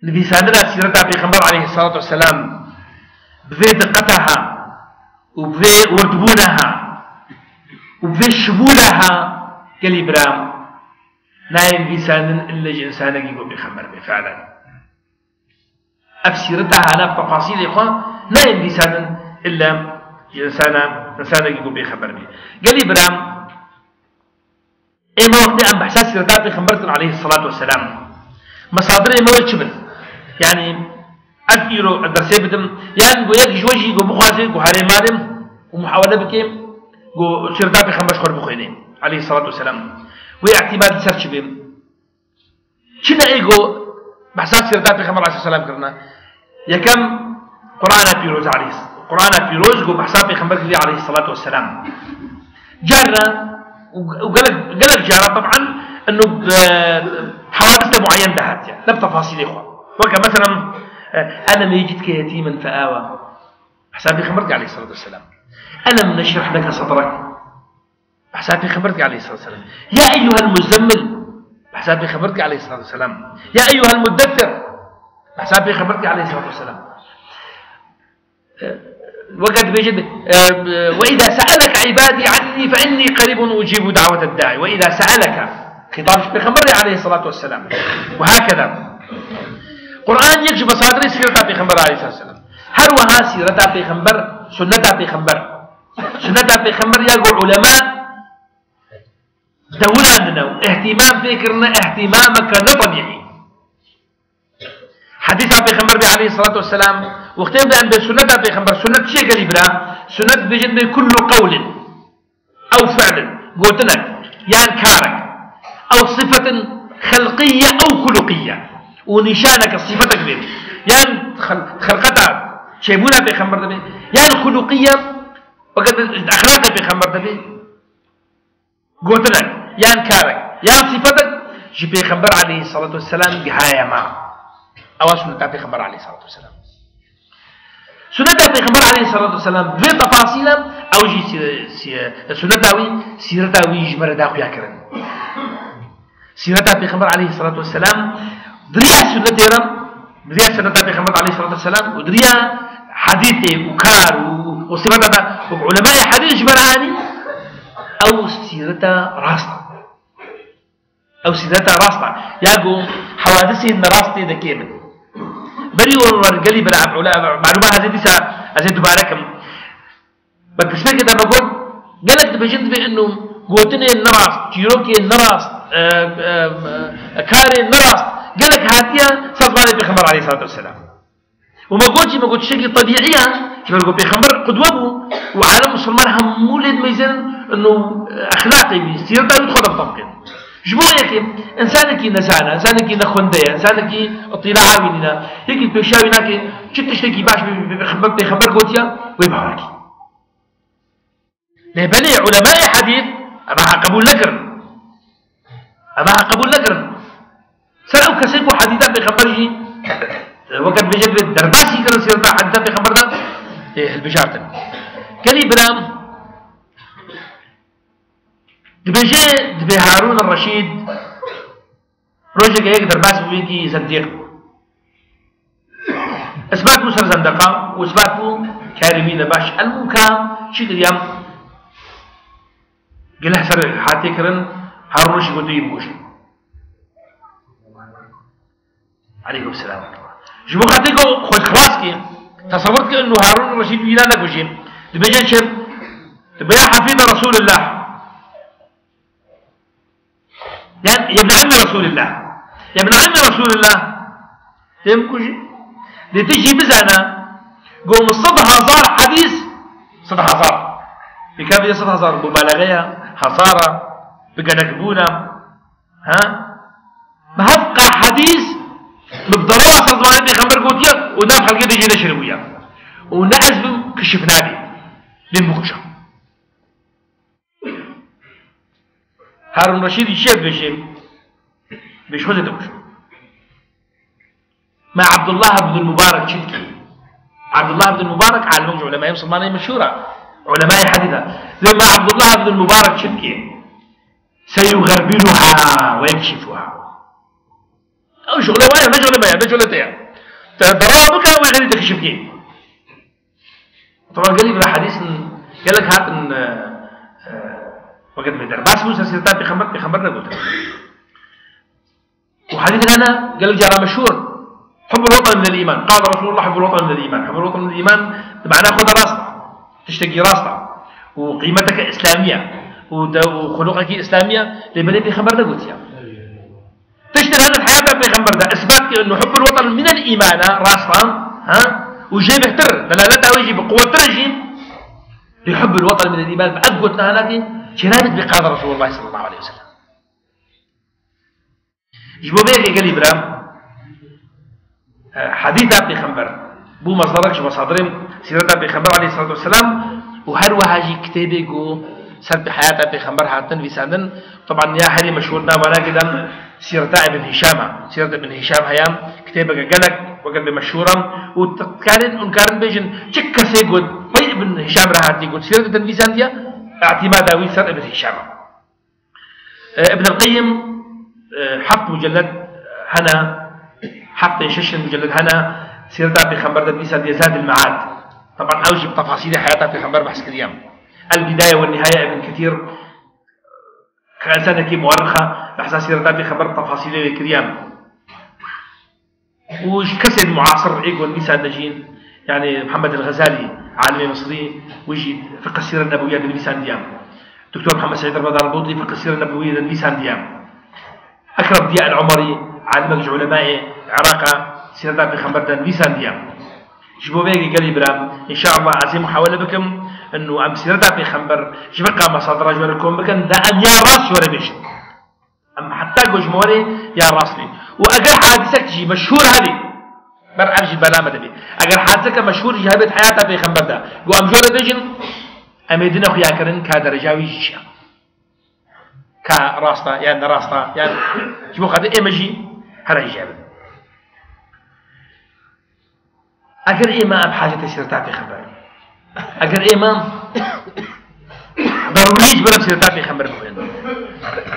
نبي سادنا سيرتها بخبر عليه الصلاة والسلام بذي دقتها وبذي وردبونها وبذي شمولها قال إبراهيم نايم بيسان إلا إنسانك يقول بخبر بفعلا أفسيرتها أنا بتفاصيل إخوان نايم بيسان إلا إنسانك يقول بخبر به. قال إبراهيم ما وقت عن بحساس سيرتها بخبر عليه الصلاة والسلام مصادر ما وجبن يعني أذكره الدرسي بدم يعني قويك جوجي قو بخوازي قو حري مادم ومحاولة بكيم قو سيرتها بخبر شخور بخوينين عليه الصلاة والسلام واعتماد سرش بهم شنا إيجو بحساس سيرتها بخبر عليه الصلاة والسلام كرنا يكم قرآن بيروز عليه قرآن بيروز قو بحساس بخبر عليه الصلاة والسلام جارة وقالك جارة طبعا انه حوادث معين دهات يعني لا بتفاصيل يا اخوان وكا مثلا انا ما يجدك يتيما فآوى حسابي خبرتك عليه الصلاة والسلام انا من اشرح لك صدرك حسابي خبرتك عليه الصلاة والسلام يا ايها المزمل حسابي خبرتك عليه الصلاة والسلام يا ايها المدثر حسابي خبرتك عليه الصلاة والسلام وقد بيجد وإذا سألك عبادي عني فإني قريب أجيب دعوة الداعي وإذا سألك خطاب بيغمبر عليه الصلاة والسلام وهكذا قرآن يكشف مصادر سيرة بيغمبر عليه الصلاة والسلام هل وها سيرة بيغمبر سنة بيغمبر سنة بيغمبر يقول علماء دولاننا اهتمام فكرنا اهتمامك طبيعي حديث بيغمبر عليه الصلاة والسلام واختيار بأن بسنة بيغمبر سنة شيء قريبا سنة بجد كل قول أو فعل قلت لك يعني كارك أو صفة خلقية أو خلقية ونشانك صفتك به يعني خلقتها شيبونا بيغمبر به يعني خلقية وقد أخلاق بيغمبر به قلت لك يعني كارك يعني صفتك جي بيغمبر عليه الصلاة والسلام بهاية ما أو سنة بيغمبر عليه الصلاة والسلام سنة بيغمبر عليه الصلاة والسلام بتفاصيل أو جي سنة سيرتاوي جمرة داخل ياكرن سيرتها بيغمبر عليه الصلاة والسلام دريا سنة يرم دريا سنة بيغمبر عليه الصلاة والسلام ودريا حديثه وكار وصفتها وعلماء حديث جمراني أو سيرتها راسطة أو سيرتها راسطة يقول حوادثه إن راسطة دكيمن بري ورجالي بلعب معلومات هذه دي تباركم بتسمع كده بقول قالك بجد بانه قوتني النراس تيروكي النراس كاري النراس قالك هاتيا صدماني بخمر عليه الصلاه والسلام وما قلتش شيء طبيعيه كما نقول بخمر قدوه وعالم مسلمان هم مولد ميزان انه اخلاقي سيرته يدخل بطبقه جموعك إنسانك نسانا إنسانك نخندية إنسانك اطلاع مننا هيك بيشاوي ناك شتشتكي باش بخبر قوتيا ويبهارك لبني علماء حديث أباها قبول نكر أباها قبول نكر سألوا كسيكو حديثا بخبره وقت بجد درداسي كان سيرتا حديثا بخبرنا البشارة كلي برام دبي هارون الرشيد روجك هيك درباس بيجي زنديق اثبات مسر زندقه واثبات كارمين باش المكام شيء اليوم قال حسر حاتكرن هارون الرشيد قد يبوش عليكم السلام جمو خاتيكو خد خلاص كي تصورت انه هارون الرشيد يلا نبوشي دبي جنشر دبي حفيد رسول الله يعني يا ابن عم رسول الله يا ابن عم رسول الله تمكو شيء لتجي بزانا قوم الصدى هزار حديث صدى هزار بكام صدى هزار مبالغة هزارة بقنكبونا ها ما هبقى حديث بالضرورة صدوان ابن خمر قوتيا ودام خلقه دي جينا شربويا ونعز كشفنا به للمخشة هارون رشيد الشيخ بيش خذ دوش مع عبد الله بن المبارك شلكي. عبد الله بن المبارك عالم علماء مسلمانين مشهورة علماء حديثة لما عبد الله بن المبارك شلكي سيغربلها ويكشفها أو شغلة واحدة ما شغلة ما شغلتين ترى بك وغير تكشفين. طبعا قال لي حديث قال لك هات وقت ما يدر بس موسى سيرتها بخبرنا قلت وحديث هنا قال لك جرى مشهور حب الوطن من الإيمان. قال رسول الله حب الوطن من الإيمان. حب الوطن من الإيمان معناه خذ راسنا تشتكي راسنا وقيمتك إسلامية وخلقك إسلامية لمن بخبرنا قلت يا تشتري هذا الحياة بخبر ده إثبات إنه حب الوطن من الإيمان راسنا ها وجاي بيختر دلالتها ويجي بقوة ترجم لحب الوطن من الإيمان بأقوتنا هذه شنادت بقال رسول الله صلى الله عليه وسلم. جبوا بيك قال إبراهيم حديث بخبر بو مصدرك مصادرهم سيرة بخبر عليه الصلاة والسلام وهر وهاجي كتابي جو سر بحياة بخبر حاتن في سندن. طبعا يا حري مشهورنا ولا كده سيرة ابن هشام. سيرة ابن هشام هيام كتابك قالك وقال بمشهورا وكان انكارن بيجن تشك سيقول وين ابن هشام راح يقول سيرة تنفيذ ديا اعتماد اوي سر ابن هشام. ابن القيم حط مجلد هنا حط شش مجلد هنا سيرة بخبر تنفيذ ديا زاد المعاد. طبعا اوجب تفاصيل حياته في خبر بحث كريم البداية والنهاية ابن كثير كإنسان كي مؤرخة بحث سيرة بخبر تفاصيل كريم وش كسر معاصر إيجون ميسا نجين يعني محمد الغزالي عالم مصري ويجي فقه السيرة النبوية للميسان ديام. دكتور محمد سعيد رمضان البوطي فقه السيرة النبوية للميسان ديام. أكرم ضياء العمري عالم علماء العراق سيرة بخبر الميسان ديام. جبوا بيجي قال إبراهيم إن شاء الله عزيم محاولة بكم إنه أم سيرة بخبر جبقى مصادر جواركم بكم ده أم يا راس ولا بيش أم حتى جوج موري يا راسني وأجر حادثك تجي مشهور هذه برأرج البلامة دبي أجر حادثك مشهور جهبت حياتها في خبر ده جو أم جورة بيجن أميدنا خيا كرن كدرجاوي جيشة كراستا يعني راستا يعني شو خد إيمجي هرا جابت أجر إمام بحاجة سيرتها في خبر أجر إمام ضروري برم سيرتها في خبر مهم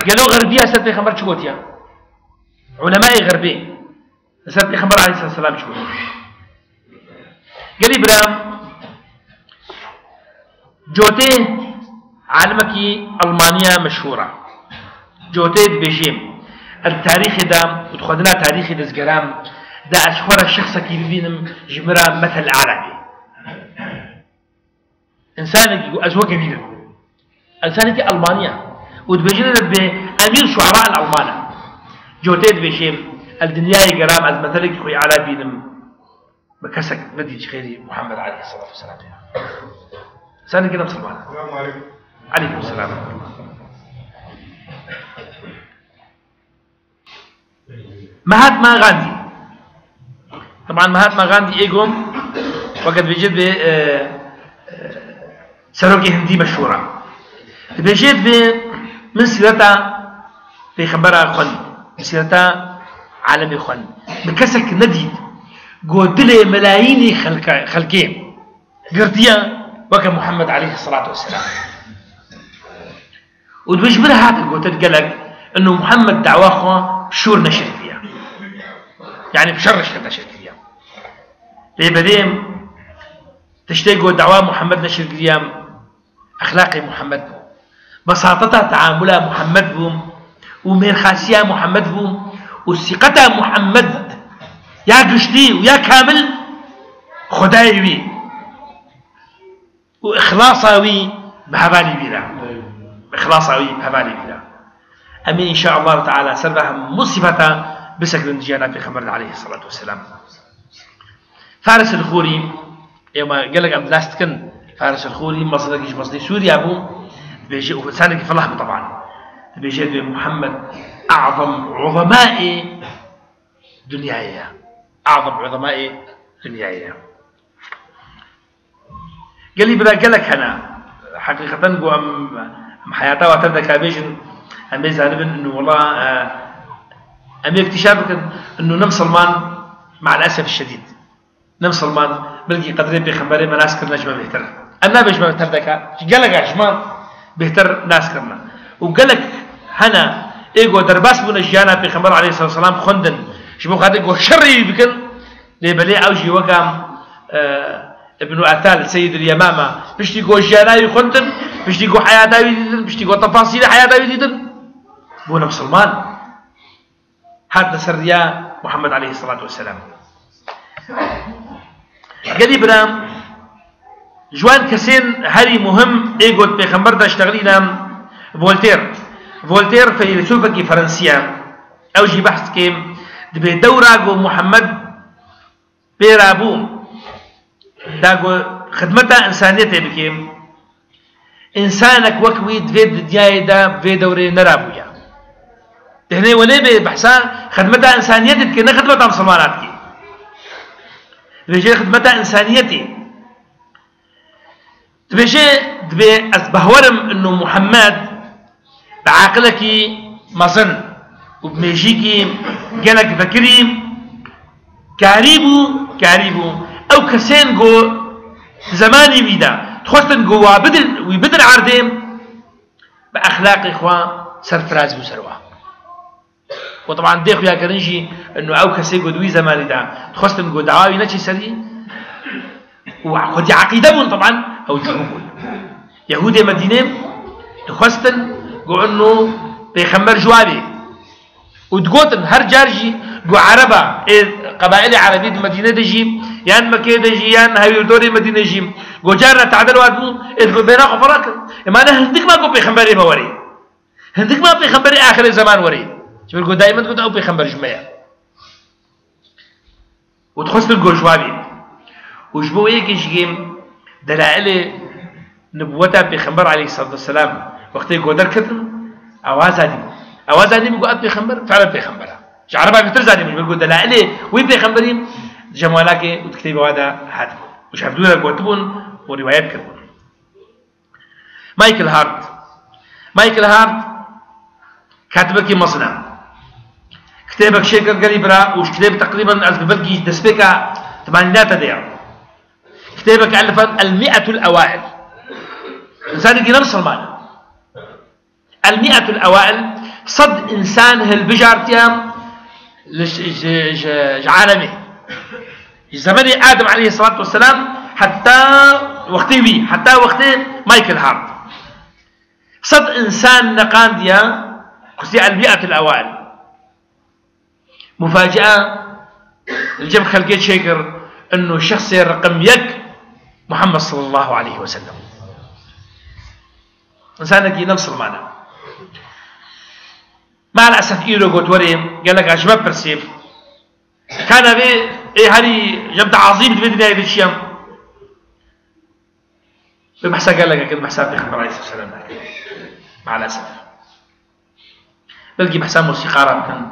قالوا غربية سيرتها في خبر شكوتيا علماء غربي سيرتها في خبر عليه الصلاة والسلام شكوتيا قال إبراهيم جوتي عالمكي ألمانيا مشهورة جوتي بيجيم التاريخ ده وتخدنا تاريخ دزجرام ده أشهر الشخص كي بيبينم جمرة مثل عربي إنسان أزواج كبيرة إنسان كي ألمانيا وتبيجينا بأمير شعراء الألمان جوتيد بيشيم الدنيا جرام از مثلك خوي على بينم بكسك بدي خيري محمد عليه الصلاة والسلام إنسان كي نفس المعنى. السلام عليكم. عليكم السلام. مهاتما غاندي طبعا مهاتما غاندي ايجوم وقد بيجيب سروكي هندي مشهورة بيجيب من سيرتها في خبرها خن سيرتها عالمي خن بكسك نديد قوتله ملايين خلقين قرديا وكا محمد عليه الصلاة والسلام وتبجبرها هذا قوتت قالك انه محمد دعواه شور نشر فيها يعني بشرش نشر فيها ليه بديم تشتاقوا دعوة محمد نشر اليوم أخلاقي محمد بو بساطتها تعاملها محمد بو وميرخاسيها محمد بو وثقتها محمد يا قشتي ويا كامل خداي وي وإخلاصها وي بهبالي بيلا إخلاصها وي بهبالي بيلا أمين إن شاء الله تعالى سرها مصيبتها بسكر النجانا في خبرنا عليه الصلاة والسلام. فارس الخوري يوم قال لك عم لاستكن فارس الخوري مصدي سوريا ابو بيجي وسانك في اللحظه طبعا بيجي محمد اعظم عظماء دنيايا اعظم عظماء دنيايا قال لي بلا قال لك انا حقيقه جو ام حياته وتبدا كابيجن أم يزعلبن إنه والله أم اكتشافك إنه نمسلمان مع الأسف الشديد نمسلمان بلقي قدرين بخبري ما ناس كرنا جمع بيهتر أنا بيجمع بيهتر ذكا قال لك جمع بيهتر ناس كرنا وقال لك هنا إيجو درباس بون الجانا بخبر عليه الصلاة والسلام خندن شبو خادق وشري بكن لبلي أوجي وقام ابن أثال سيد اليمامة بشتي جو الجانا يخندن بشتي جو حياة داويدن بشتي جو تفاصيل حياة داويدن بونا مسلمان هذا سريا محمد عليه الصلاة والسلام قريبنا جوان كسين هاري مهم ايجوت بيخمبر دا اشتغلينا فولتير فيلسوفة فرنسية اوجي بحث كيم دبي دوراغو محمد بيرابو داغو خدمتا انسانيته بكيم انسانك وكوي دفيد دياي دا في دوري نرابويا هنا وليه بحثا خدمتا انسانيتك كنا خدمتا مسلماناتك بيجي خدمتا انسانيتي دبي بهورم انه محمد بعقلك مظن وبميجيكي جالك ذكري كاريبو او كسين جو زماني بيدا تخوستن جو ويبدل عردين باخلاق اخوان سرفراز وسروا وطبعا ديخو يا كرنجي انه او كسي جو دوي زماني دا تخوستن جو دعاوي نتشي سري وخدي عقيده بون طبعا او جنوب يهود مدينه تخوستن جو انه بيخمر جوابي وتقوتن هر جارجي جو عربة قبائل عربية المدينة دجي يان مكة دجي يان هايودوري مدينة جي جو جارنا تعدل وادبو إذ بينا خفراك إما أنا هندك ما جو بيخمبري بوري هندك ما بيخمبري آخر الزمان وري شوف جو دائما تقول أو بيخمبر جميع وتخص الجو جوابي وجبو يجي جيم دلائل نبوته بيخمبر عليه الصلاة والسلام وقت جو دركتن أواز هذه بيقول أب بيخمبر فعلا بيخمبرها شعربا بيترز هذه مش بيقول دلائله وين بيخمبرين جمالاك وتكتبوا هذا هذا مش حفظوا لك وتبون وروايات كربون مايكل هارت كاتبك مصنع كتابك شيكر قريبرا وش كتاب تقريبا ألف بلقي دسبكة ثمانينات دير كتابك ألفا 100 الأوائل إنسان يجي نفس المعنى 100 الأوائل صد إنسان هالبجارتيام عالمي زمن آدم عليه الصلاة والسلام حتى وقت مايكل هارت صد إنسان نقان ديا قصدي 100 الأوائل مفاجأة الجم خلقيت شيكر إنه الشخص رقم يك محمد صلى الله عليه وسلم إنسانك نفس المعنى مع الأسف إيرو قلت وريم قال لك أشباب برسيف كان في هذه جبت عظيم في الدنيا هذا الشيء بمحسا قال لك كده محسا بيخبر عليه الصلاة والسلام مع الأسف بلقي محسا موسيقى يمكن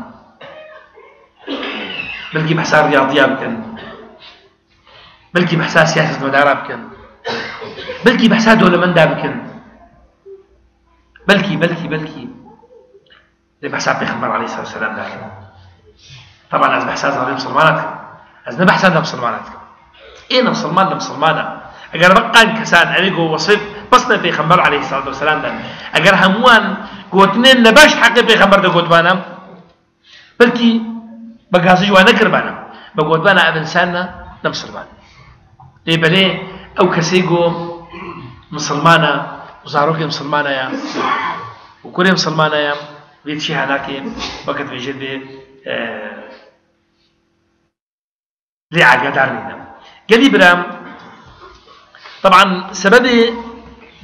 بلقي محسا رياضية يمكن بلقي محسا سياسة مدارة يمكن بلقي محسا دولة من دا يمكن بلقي اللي بحساب بيخبر عليه الصلاة والسلام لكن طبعا از بحساب هذا مسلماناتكم از نبحساب مسلماناتكم ايه مسلمانا اگر بقى كسان عليكو وصف بصنا في خبر عليه الصلاة والسلام ده اگر هموان قوتنين نباش حق بيخبر ده قوتبانا بلكي بقاسج وانا كربانا بقوتبانا ابنسانا نمسلمان ليه بليه او كسيقو مسلمانا وزاروكي مسلمانا يا وكوري مسلمانا يا بيت شي هناك وقت بيجد لي عقدار لنا قال برام طبعا سببي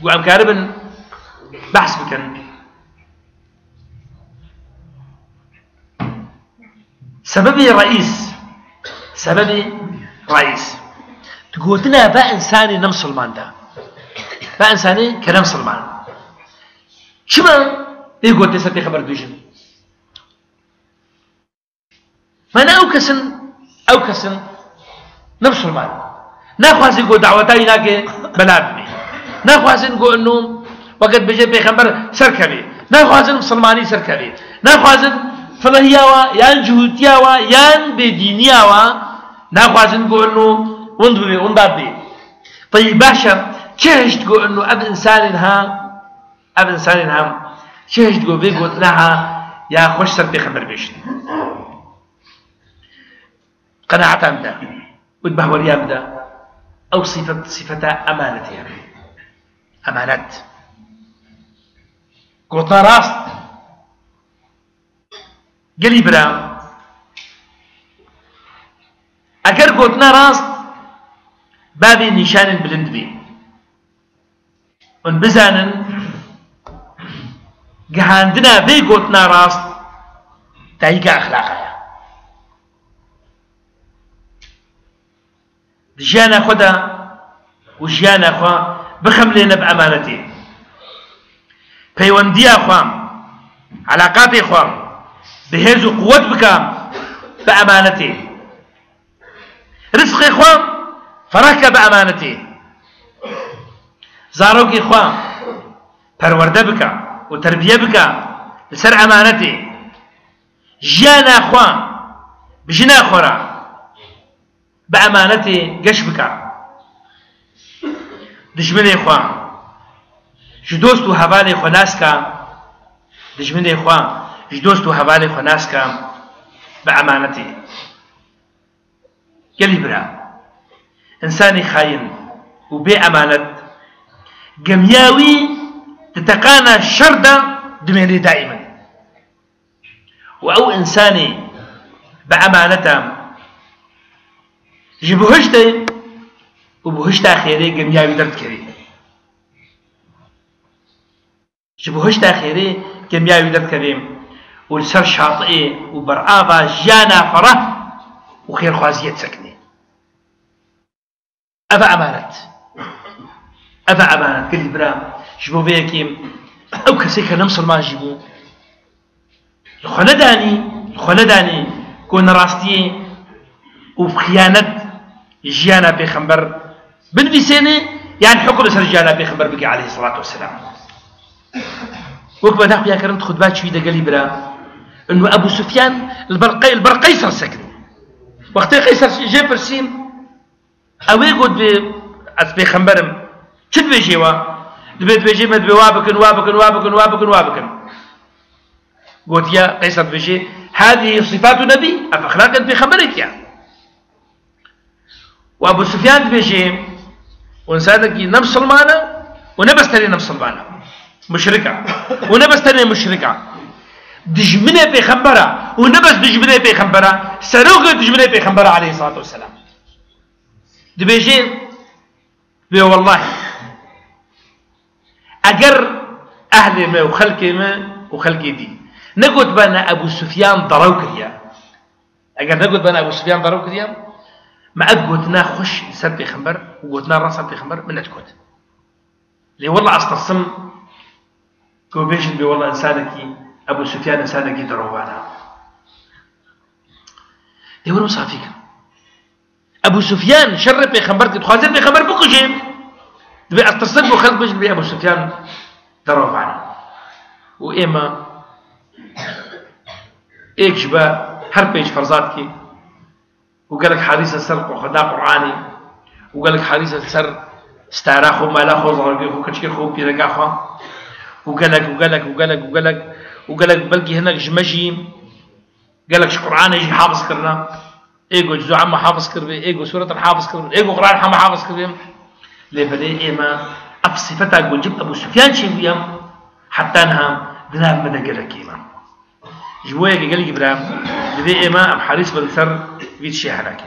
وعم كاربن بحث بكن سببي رئيس تقولنا با انساني نمسلمان ده با انساني كنمسلمان شما يقول تسأتي خبر دوجن ما أنا أوكسن نفس المال ناخذ يقول دعوتي هناك بلادني ناخذ نقول إنه وقت بيجي بيخبر سركبي ناخوازن مسلمانی سەرکەوێ ناخوازن فڵەهیاوە یان جووتیاوە یان بێدینیاوە ناخوازن بۆ ئەنو وند ببێ وندار بێ طيب باشە چێشت گۆ ئەنو ئەب ئینسانین هەم چێشت گۆ بێ گۆتناها یا خۆش سەر پێغەمبەر بێشن قەناعەتان بدە وت بەهوەریان بدە ئەو صفەتە ئەمانەتیە ئەمانەت گۆتنا ڕاست گەلی برا ئەگەر گۆتنا ڕاست بابێ نیشانن بلند بێ ون بزانن گەهاندنا بێ گۆتنا ڕاست دایکە ئەخلاقەیە ژیانە خۆدا و ژیانە خوا بخەم لێنە بە ئەمانەتێ پەیوەندیە خوام علاقاتی خوام بهێز و قووەت بکەم بە ئەمانەتێ رزقی خوام فەڕەکە بە ئەمانەتێ زارۆکی خوام پەروەردە بکە و تربیە بکە لەسەر ئەمانەتێ ژیانە خوام بژنە خۆرە بە ئەمانەتێ گەشت بکە دژمنێ خوام ji dost û hevalê xwe naska dijminê xwe ji dost û hevalê xwe naska bi emanetê gelî bira însanê xayin û bê emanet gemiya wî di teqana şer de dimêne daîmen û ew însanê bi emaneta ji bihiştê û bihişta xêrê gemiya wî derdikevî ji bihişta xêrê gemiya wî derdikevî û li ser şatiyê û berava jiyana fereh û xêrxwaziyê disekinê ev e emanet ev e emanet gelî bira ji bo vê yekê ew kesê ke ne misilman jî bû li xwe nedanî ku nerastiyê û xiyanet jiyana pêxember binivîsêne yan hukm ser jiyana pêxember bike aleyhi salatu vesselam وەک بە ناخویاکردن خودبا چوی دەگەلی برا ئەنو ئەبوو سوفیان البەر قەیسەر سەکرد وەختەی قەیسەر ژێ پرسیم ئەوێ گوت بێ ئەس پێخەمبەرم چت بێژێوە دەبێت بێژێ مە دەبێ وا بکن وا بکن وا بکن وا بکن وا بکن گوتیا قەیسەر بێژێ هذه صفات نبي ئەف ئەخلاقت پێخەمبەرێکیە وأبو سفيان دبێژێ وإنسانێکی نە مسلمانە و نەبەستەرێ نە مسلمانە مشركة ونبستني مشركة دجمنة بيخمبرة ونبس دجمنة بيخمبرة سروق دجمنة بيخمبرة عليه الصلاة والسلام دبيجين بي والله أجر أهل ما وخلقي ما وخلقي دي نقول بنا أبو سفيان ضروك ريا أجر نقول بنا أبو سفيان ضروك ريا ما أقولنا خش سر بيخمبر وقولنا راس بيخمبر من أتكوت لي والله أستصم كو بيجن بي والله إنسانكي أبو سفيان إنسانكي دروبانا يقولوا صافيك أبو سفيان شر بيخمبرتي تخازن بيخمبر بكو جيب دبي أتصل بو خلق بيجن بي أبو سفيان دروبانا وإما إيك جبا هر بيج فرزاتكي وقالك حديث السر وخدا قرآني وقالك حديث السر استعراخو مالاخو ظهرقيخو كتشكيخو بيرقاخو وقالك بلقي هناك جمجي قالك قرآن يجي حافظ كرنا ايجو جزء عم حافظ كربي ايجو سورة الحافظ كربي ايجو قرآن حما حافظ كربي لفلي ايما ابصفتها قول جب ابو سفيان شيء حتى انها بنام مدى قالك ايما جوايا قالك ابراهيم لذي ايما ام حريص بالسر بيت شي حراكي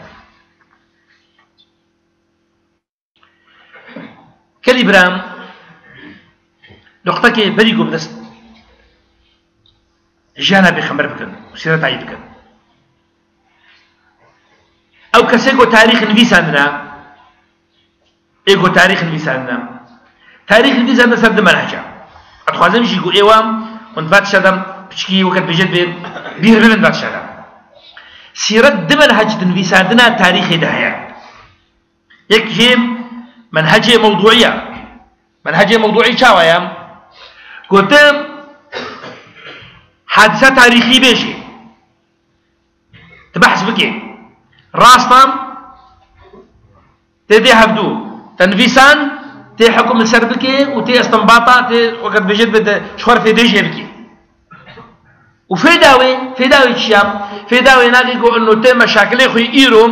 كالي ابراهيم نقطة كي بريقو بدس جانا بخمر بكن وسيرة عيد بكن أو كسيقو تاريخ الفيس عندنا إيقو تاريخ الفيس عندنا تاريخ الفيس عندنا سرد منهجة أتخوازم يجيقو إيوام ونبات شدم بشكي وقت بجد بير بلن بات شدم سيرة منهجة الفيس عندنا تاريخ دهية يكجيم منهجة موضوعية منهجة موضوعية شاوية قلتم حادثة تاريخي بيجي تبحث بكي راستم تدي هبدو تنفيسان تي حكم السر بكي وتي استنباطا تي وقت بجد بده شخور في ديجي بكي وفي داوي تشيام في داوي ناقي انه تي مشاكل اخو ايرو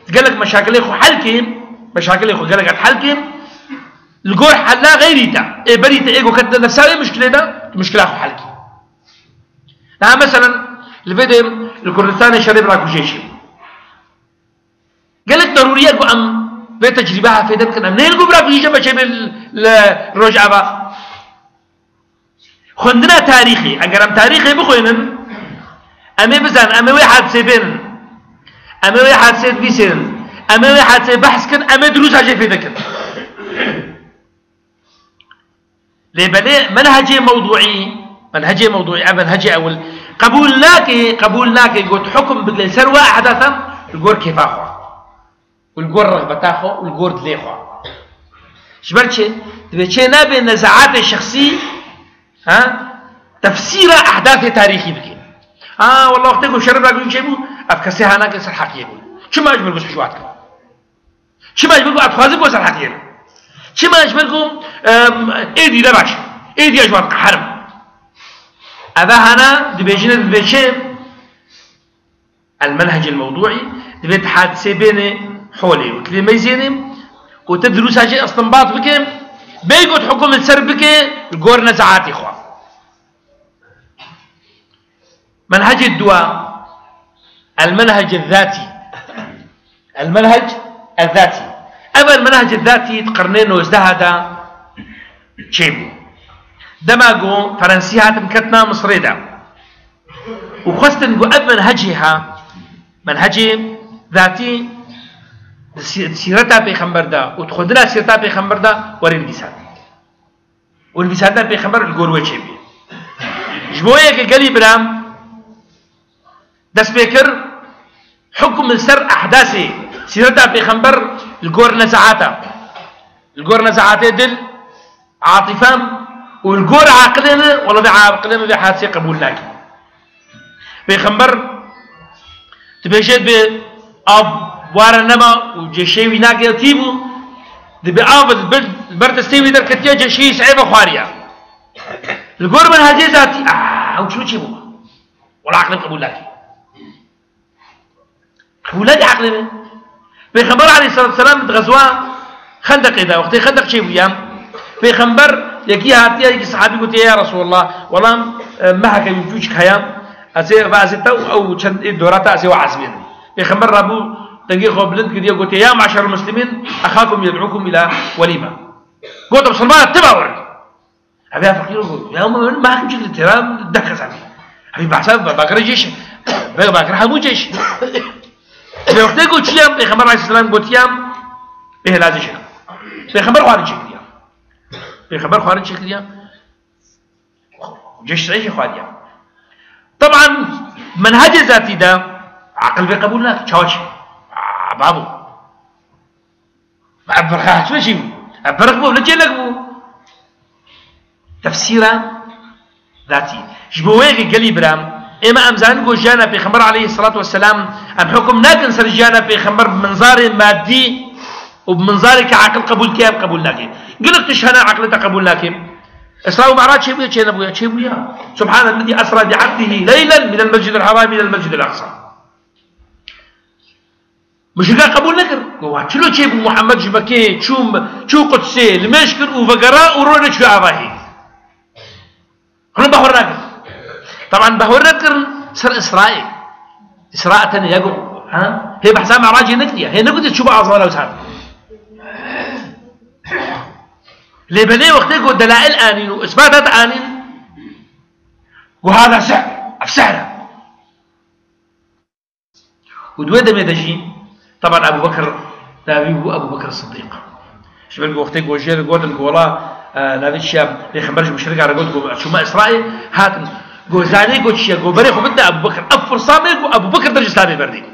تقلك مشاكل اخو حلكي مشاكل اخو قالك حلكي الجور حلا غيريتا اي بريتا ايجو كد نساوي مشكله ده مشكله اخو حلكي نعم مثلا الفيديو الكردستاني شرب راكو جيشي قالك ضروريه جو ام بتجربه في دمك منين جو براكو جيشي بشي بالرجعه با خندنا تاريخي اقرم تاريخي بخوينن امي بزن امي واحد سيبين امي واحد سيد بيسن امي واحد سيد بحث كن امي دروس هاجي في ذكر لبني منهجي موضوعي منهجي اول قبولناك قلت حكم بقل سروة احداثا الجور كيف اخو والجور رغبة اخو والجور دليخو شبرتشي تبي نابي النزاعات الشخصي ها تفسير احداث تاريخي بكي والله وقتكم شرب راكم شيبو افكسي هناك يصير حكي يقول شو ما اجبركم حشواتكم شو ما اجبركم اتخاذكم يصير حكي شو ما اجبركم ايدي لا باش ايدي اجوات حرم هذا هنا دبيجين المنهج الموضوعي دبيت حادثه بين حولي وكلمه زينه وتدرس هاجي استنباط بكم بيقعد حكم السرب بك الجور نزعات اخوه منهج الدواء المنهج الذاتي أما المنهج الذاتي تقرنين وازدهد شيبو دماغو فرنسيات مكتنا مصريدا وخستن جو أب منهجي ذاتي سيرتها بيخمبر دا وتخدنا سيرتها بيخمبر دا والانبساط دا بيخمبر الجور شيبي جبوية كقلي برام دس بيكر حكم السر أحداثي سيرتها بيخمبر الجور نزعاته دل عاطفة والجور عقلنا ولا بعقلنا بحادثة قبولناك بيخمبر تبيشت بأب وارنما وجيشيوي ناقل تيبو دبي آفض البرد استيوي در كتيا جيشي سعيبة خواريا الجور من هذه ذاتي أو شو تيبو ولا عقلنا قبولناك قبولناك عقلنا بيخمبر عليه الصلاة والسلام غزوة خندق إذا وقت خندق شيء ويام بيخمبر يكي هاتيا يكي صحابي قلت يا رسول الله والله ما هكا يوجوش خيام أسير بأسيتا أو دوراتا أسير وعزمين بيخمبر رابو تنقي خوبلند كده قلت يا معشر المسلمين أخاكم يدعوكم إلى وليمة قلت بسلمان تبعوا أبي فقير يقول يا أم ما هكا بشكل الترام دكز عني أبي بحساب باقر جيش باقر حمو جيش وقت قلت شيام بيخمبر عليه السلام قلت يام به لازم شيء بيخمبر خارج شكليا جيش صحيح خارجيا طبعا منهج ذاتي ده عقل بقبول لك تشاوش بابو برخاش ماشي برخبو ولا جلقبو تفسيره ذاتي جبويك قلي برام اما امزان قو جانا بيخمبر عليه الصلاه والسلام ام حكم ناكن سر جانا بيخمبر بمنظار مادي وبمنظارك عقل قبول كيف قبول لكن قلت تشهنا عقلتك قبول لكن اسراء ومعراج شيء بيا شيء بيا سبحان الذي اسرى بعبده ليلا من المسجد الحرام الى المسجد الاقصى مش قبول نكر هو شلو شيء محمد جبكي شو قدسي المشكر وفقراء ورونا شو عباهي هنا بهورناك طبعا بهورناك سر اسراء تاني يقول ها هي بحساب معراج نكتيا هي نقدر تشوف اعظم وسام لبني وقت يقول دلائل آنين وإثباتات آنين وهذا سحر ودويدا ميدجي طبعا أبو بكر نبيه أبو بكر الصديق شباب وقت يقول جير يقول والله نبي الشام يخبرش مشرك على قولكم شو ما إسرائيل هات قول زاني قول شيء قول بريخ وبدأ أبو بكر أفر صامي أبو بكر درج إسلامي بردي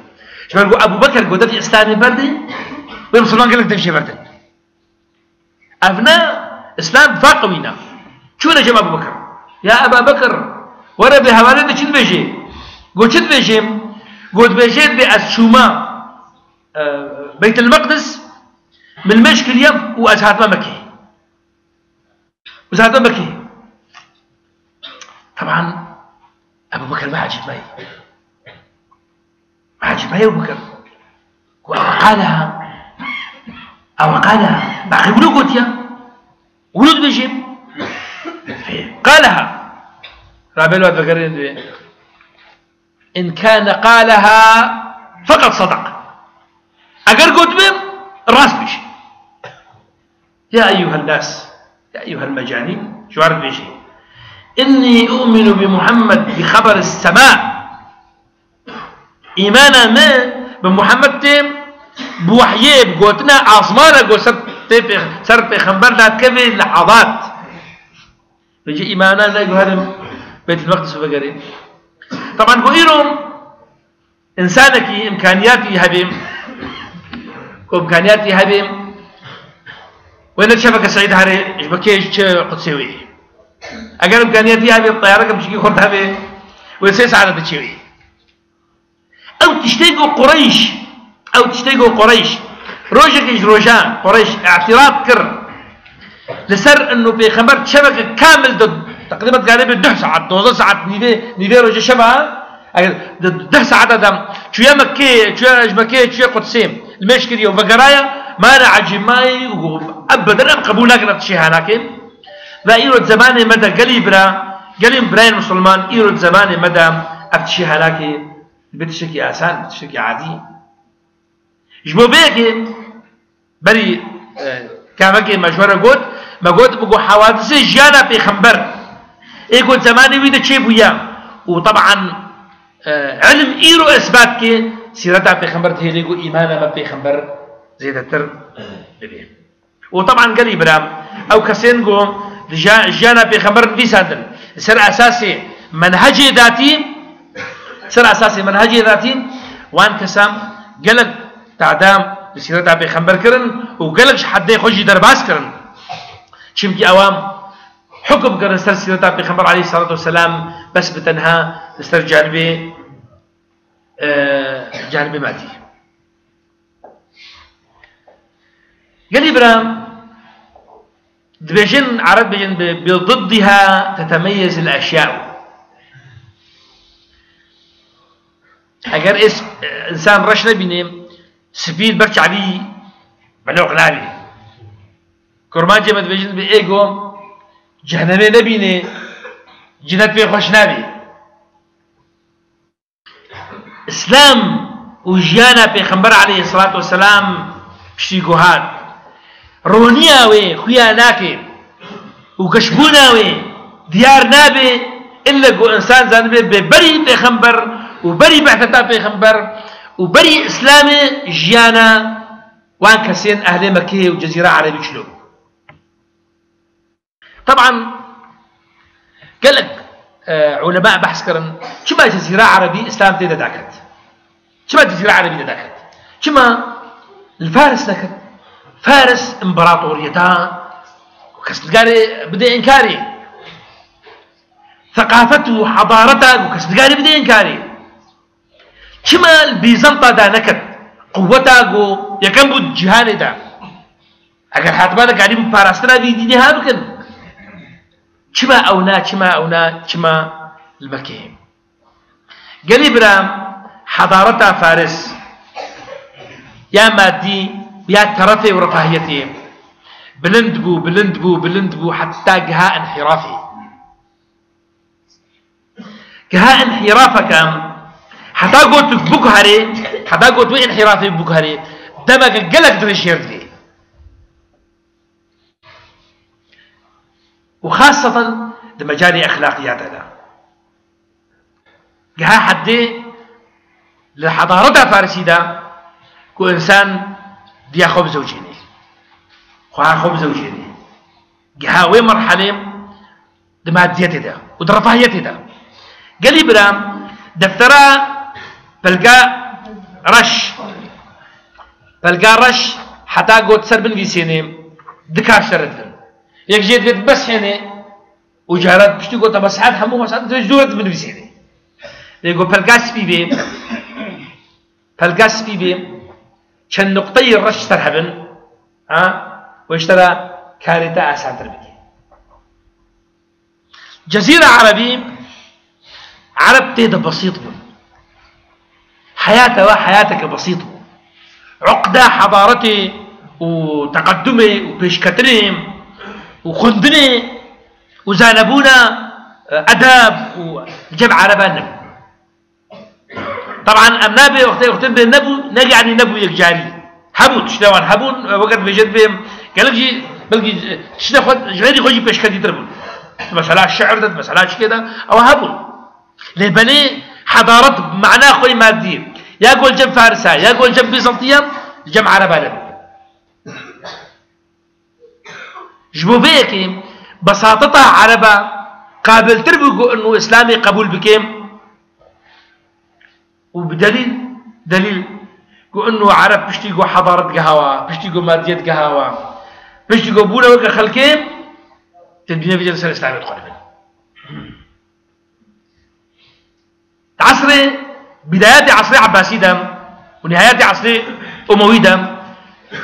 شباب أبو بكر قول درج إسلامي بردي ويمسلمان قال لك درج بردي أبناء إسلام فاقوينا شو نجم أبو بكر يا أبا بكر ورا بهوالي ده چند بيجي قلت چند بيجي قلت بيجي بأسشوما بيت المقدس من مشكل اليوم وأزهات مكي وزهات مكي طبعا أبو بكر ما عجب معي أبو بكر قالها باقي ولو قلت يا ولد بيجي قالها رابيل واد بكر إن كان قالها فقد صدق أقر قلت بهم الراس بيجي يا أيها الناس يا أيها المجانين شو عرف بيجي إني أؤمن بمحمد بخبر السماء إيمانا ما بمحمد تيم بوحيه بقوتنا عاصمانا قو سر بيخنبر لا تكفي لحظات بيجي إيمانا نقول هذا بيت المقدس وبقرين طبعا قويرهم إنسانك إمكانياتي هبيم وين تشافك سعيد هاري إجبكيش قدسيوي أقل إمكانياتي هبيم الطيارة كم شكي خورد هبيم ويسيس على تشيوي أو تشتيقوا قريش روجك روجان قريش اعتراض كر لسر انه بيخبر شبكه كامل ضد تقريبا قريب 10 ساعات 12 ساعات نيفي روجه شبه 10 ساعات دم شويه مكي شويه قدسيم المشكل يوم فقرايا ما نعجب ماي ابدا قبول لك شيء هناك لا يرد زمان مدى قليل براين مسلمان يرد زمان مدى افتشي هناك بتشكي آسان بتشكي عادي جبو بيكي بري كامكي مشورة قد ما قد بقو حوادث جانا بيخنبر ايه قد زماني ويدا تشي بويا وطبعا علم ايرو اثبات كي سيرتها بيخنبر تهيليقو ايمانا ما بيخنبر زي التر ببيه وطبعا قريب رام او كسين قو جانا بيخنبر نبي سادل سر اساسي منهجي ذاتي وان كسام قلق تعدام بسيرتها بيخنبر كرن وقلقش حد يخشي درباس كرن شمكي اوام حكم كرن سر سيرتها بيخنبر عليه الصلاة والسلام بس بتنها سر جانبي مادي قال إبراهيم دبيجن عرب بيجن بضدها تتميز الأشياء اگر اسم انسان رش نبینه سپید برچ علی بلوغ نبی کرمان جمد بجن به ایگو جهنمه نبینه جنت به خوش نبی اسلام و جیانا پیغمبر علیه الصلاة والسلام پشتی گوهاد رونیاوی خویا ناکه و کشبوناوی دیار نابه الا گو انسان زانبه ببری پیغمبر وبري بعثتا بيغمبر وبري اسلامي جيانا وان كسين اهل مكه وجزيره عربيه شلو طبعا قال لك علماء بحث كرن كما جزيره عربيه اسلام تيدا داكت كما جزيره عربيه داكت كما الفارس داكت فارس امبراطوريتها وكسدقاري بدا انكاري ثقافته وحضارته وكسدقاري بدا انكاري كما البيزنطة دا نكت قوتها قو يكن بود جهاني دا اگر حاتمانا قاعدين بارستنا دي دينها بكن كما اونا المكي قال إبراهيم حضارتها فارس يا مادي يا ترفي ورفاهيتي بلند بو حتى قها انحرافك حتى قلت بكهري حتى قلت وين انحرافي بكهري دمك قلق دريشيرت فيه وخاصة لمجال أخلاقيات هذا جها حدي لحضارتها فارسي دا كو إنسان ديا خبز وجيني خواه خبز وجيني جها وين مرحلة دماديتي دا ودرفاهيتي دا قال إبراهيم دفترا بلقى رش حتى قلت سر بنفيسيني دكار شردن يك جيت بيت بس هنا وجارات بشتي قلت مساحات همو مساحات تجدورة من بسيني يقول فالقاس بي كان نقطي الرش ترحبن واشترى كارثة أساتر بكي جزيرة عربي عرب تهدى بسيط حياتك بسيط عقدة حضارتي وتقدمي وبيشكتري وخندني وزانبونا أداب وجمع عربان طبعا أمنابي وقتين بين نبو نجي يعني نبو يكجاري حبون شلون حبون وقت بيجد بهم قال لك بلقي شنو خد غيري خوجي بيشكتي تربون مسألة الشعر ده مسألة كده أو هبون لبني حضارات معناه خوي مادي يقول جنب فارسة يقول جنب بيزنطية جمع عربان جبوبيك بساطتها عربة قابل تربقوا انه اسلامي قبول بكيم وبدليل انه عرب بيشتيقوا حضارة قهوة بيشتيقوا مادية قهوة بيشتيقوا بولا وكا خلكيم تدبينا في جلسة الاسلامية القريبة عصري بدايات عصري عباسي دم ونهايات عصري اموي دم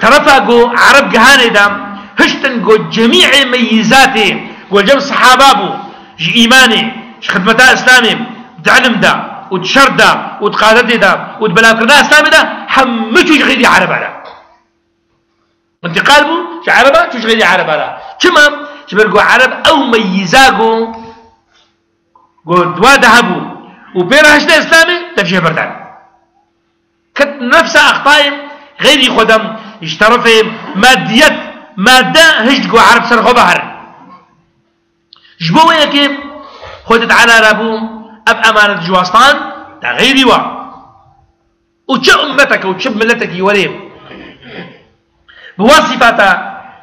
ترفقوا عرب قهاني دم هشتن قو جميع ميزاته وجم صحابابه جي إيماني جي خدمتا إسلامي تعلم دا وتشر دا وتقادت دا وتبلاكرنا إسلامي دا حمشو جغيدي عربا دا انت قالبو شو عربا شو جغيدي عربا دا كما شبرقو عرب أو ميزاقو قو دوا دهبو وبيرا هشتا إسلامي تفجيه بردان كت نفس أخطائهم غيري خدم يشترفي مادة هجدقو عرب سرخو بحر جبو وياكي خدت على رابو أب أمانة جواستان تغيري وا وشا أمتك وشا ملتك يوريم بوصفاتا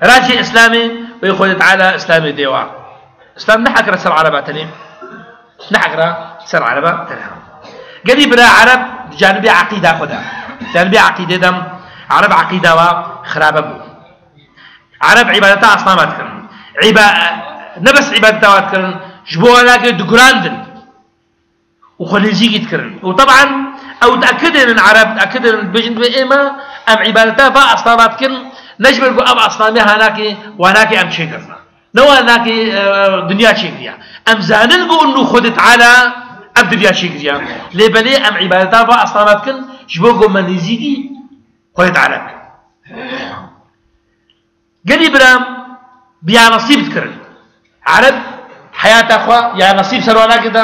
راجي إسلامي ويخدت على إسلامي ديوا إسلام نحكرا سر عرباتني نحكرا سر عرباتني قريب را عرب جانبي عقيدة خدا جانبي عقيدة دم عرب عقيدة وخرابة عرب عبادتها أصنامات كرن نبس عبادتها كرن جبوها لكن دقراندن وخلنزيك يتكرن وطبعا أو تأكد أن العرب تأكد أن بيجن بإما أم عبادتها فأصنامات كرن نجبر أم أصنامها هناك وهناك أم شيء كرنا نو هناك دنيا شيء فيها أم زانن بو أنه خدت على أم دنيا شيء فيها لبني أم عبادتها فأصنامات كرن جبوها منزيكي خدت على قال برام بيا نصيب تكرن عرب حياة أخوة يا نصيب سروانا كده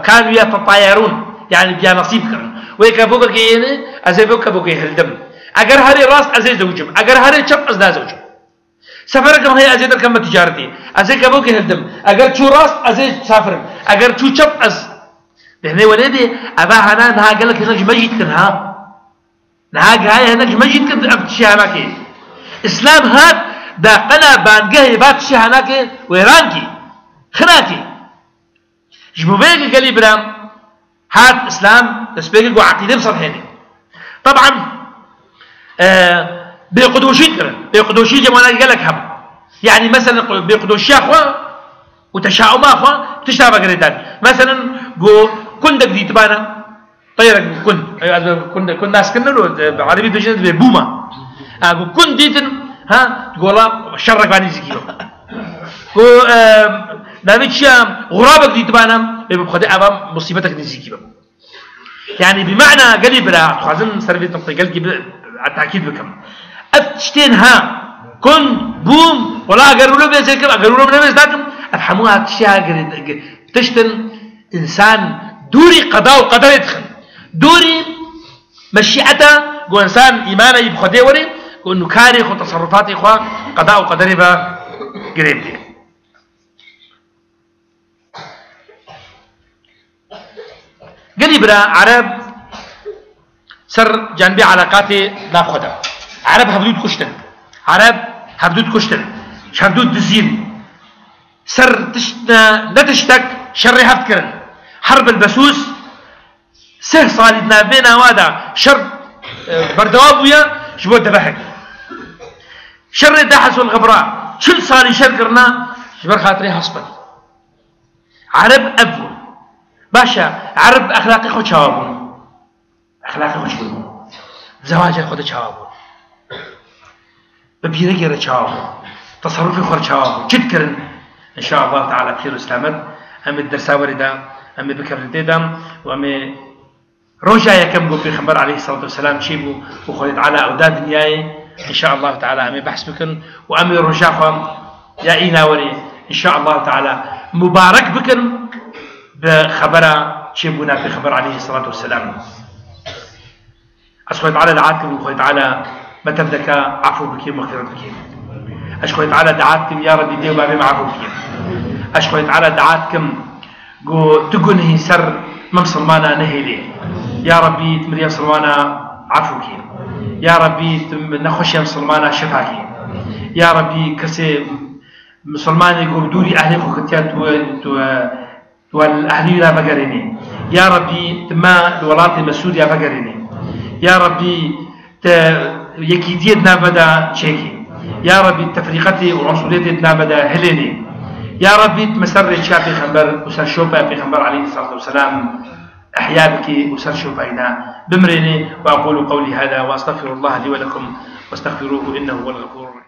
كانوا يتطايرون يعني بيا نصيب كرن ويكفوك كيني أزيفوك كفوك يهلدم أجر هاري راس أزيد زوجم أجر هاري شب أزدا زوجم سفركم هي أزيد كم تجارتي أزيد كفوك يهلدم أجر شو راس أزيد سافر أجر شو شب أز لهني ولدي أبا هنا نها قال لك هناك مجد كنها نها هاي هناك مجد كن أبتشي هناك إسلام هاد دا قنا بانجه باتشي هناك ويرانكي خناكي جبوبيك قالي برام هاد إسلام تسبيك وعقيدة بصرحيني طبعا بيقدوشي كرن بيقدوشي جمانا قال لك هم يعني مثلا بيقدوشي أخوة وتشاؤم أخوة تشتغل بقريتان مثلا جو كندك دي تبانا طيرك كن ناس كنن عربي تجند ببوما كن ديتن ها تقول الله شرك باني زكيو نبي شام غرابك دي تبانا بخدي أبا مصيبتك نزيكي يعني بمعنى قريب لا خازن سرفيت نقطة قلقي التأكيد بكم أفتشتين ها كن بوم ولا أقروا له بيزيكم أقروا له بنفس ذاتهم أفهموها تشيها قريب تشتن إنسان دوري قضاء وقدر يدخل دوري مشيئته جو إنسان إيمانه يبخدي وري وإنه كاري خو تصرفاتي خو قضاء وقدر يبقى قريب دي قريب را عرب سر جانبي علاقاتي ناخدها عرب هبدود كشتن عرب هبدود كشتن شهبدود دزين سر تشتنا نتشتك شر هفتكرن حرب البسوس سه صالدنا بينا وادا شر بردوابويا شبوت دبحك شر داحس والغبراء شل صالي شر كرنا شبر خاطري حصبني عرب أبو باشا عرب أخلاقي خود شوابون أخلاقي خود شوابون زواج خود شوابون ببيرة جرى شوابون تصرفي خود شوابون جد كرن إن شاء الله تعالى بخير وسلامت أم الدرسة وردة أم بكر رديدة وأم رجع يكم قو بيخبر عليه الصلاة والسلام شيبو وخلت على أوداد دنياي إن شاء الله تعالى أمي بحث بكن وأمي رجاكم يا إينا وري إن شاء الله تعالى مبارك بكن بخبره شيبونا في خبر عليه الصلاة والسلام أشكر تعالى دعاتكم وخلت على ما تبدك عفو بك ومغفرة بك أشكر تعالى دعاتكم يا ربي ديو بابي معفو بك أشكر تعالى دعاتكم قو تقنه سر مسلمانا نهيلي يا ربي تمريا مسلمانا عفوك يا ربي نخش مسلمانا شفاك يا ربي كسي مسلمان يقول دوري أهلي خوكتيات والأهلي لا بقريني يا ربي تما الولاد مسؤول يا بقريني يا ربي يكيديتنا بدا شيكي يا ربي تفريقتي وعنصريتنا بدا هليني يا ربي تمسر شافي خنبر وسر شوفا في خنبر عليه الصلاة والسلام أحيا بك وسر شوفينا بمرني وأقول قولي هذا وأستغفر الله لي ولكم واستغفروه إنه هو الغفور الرحيم.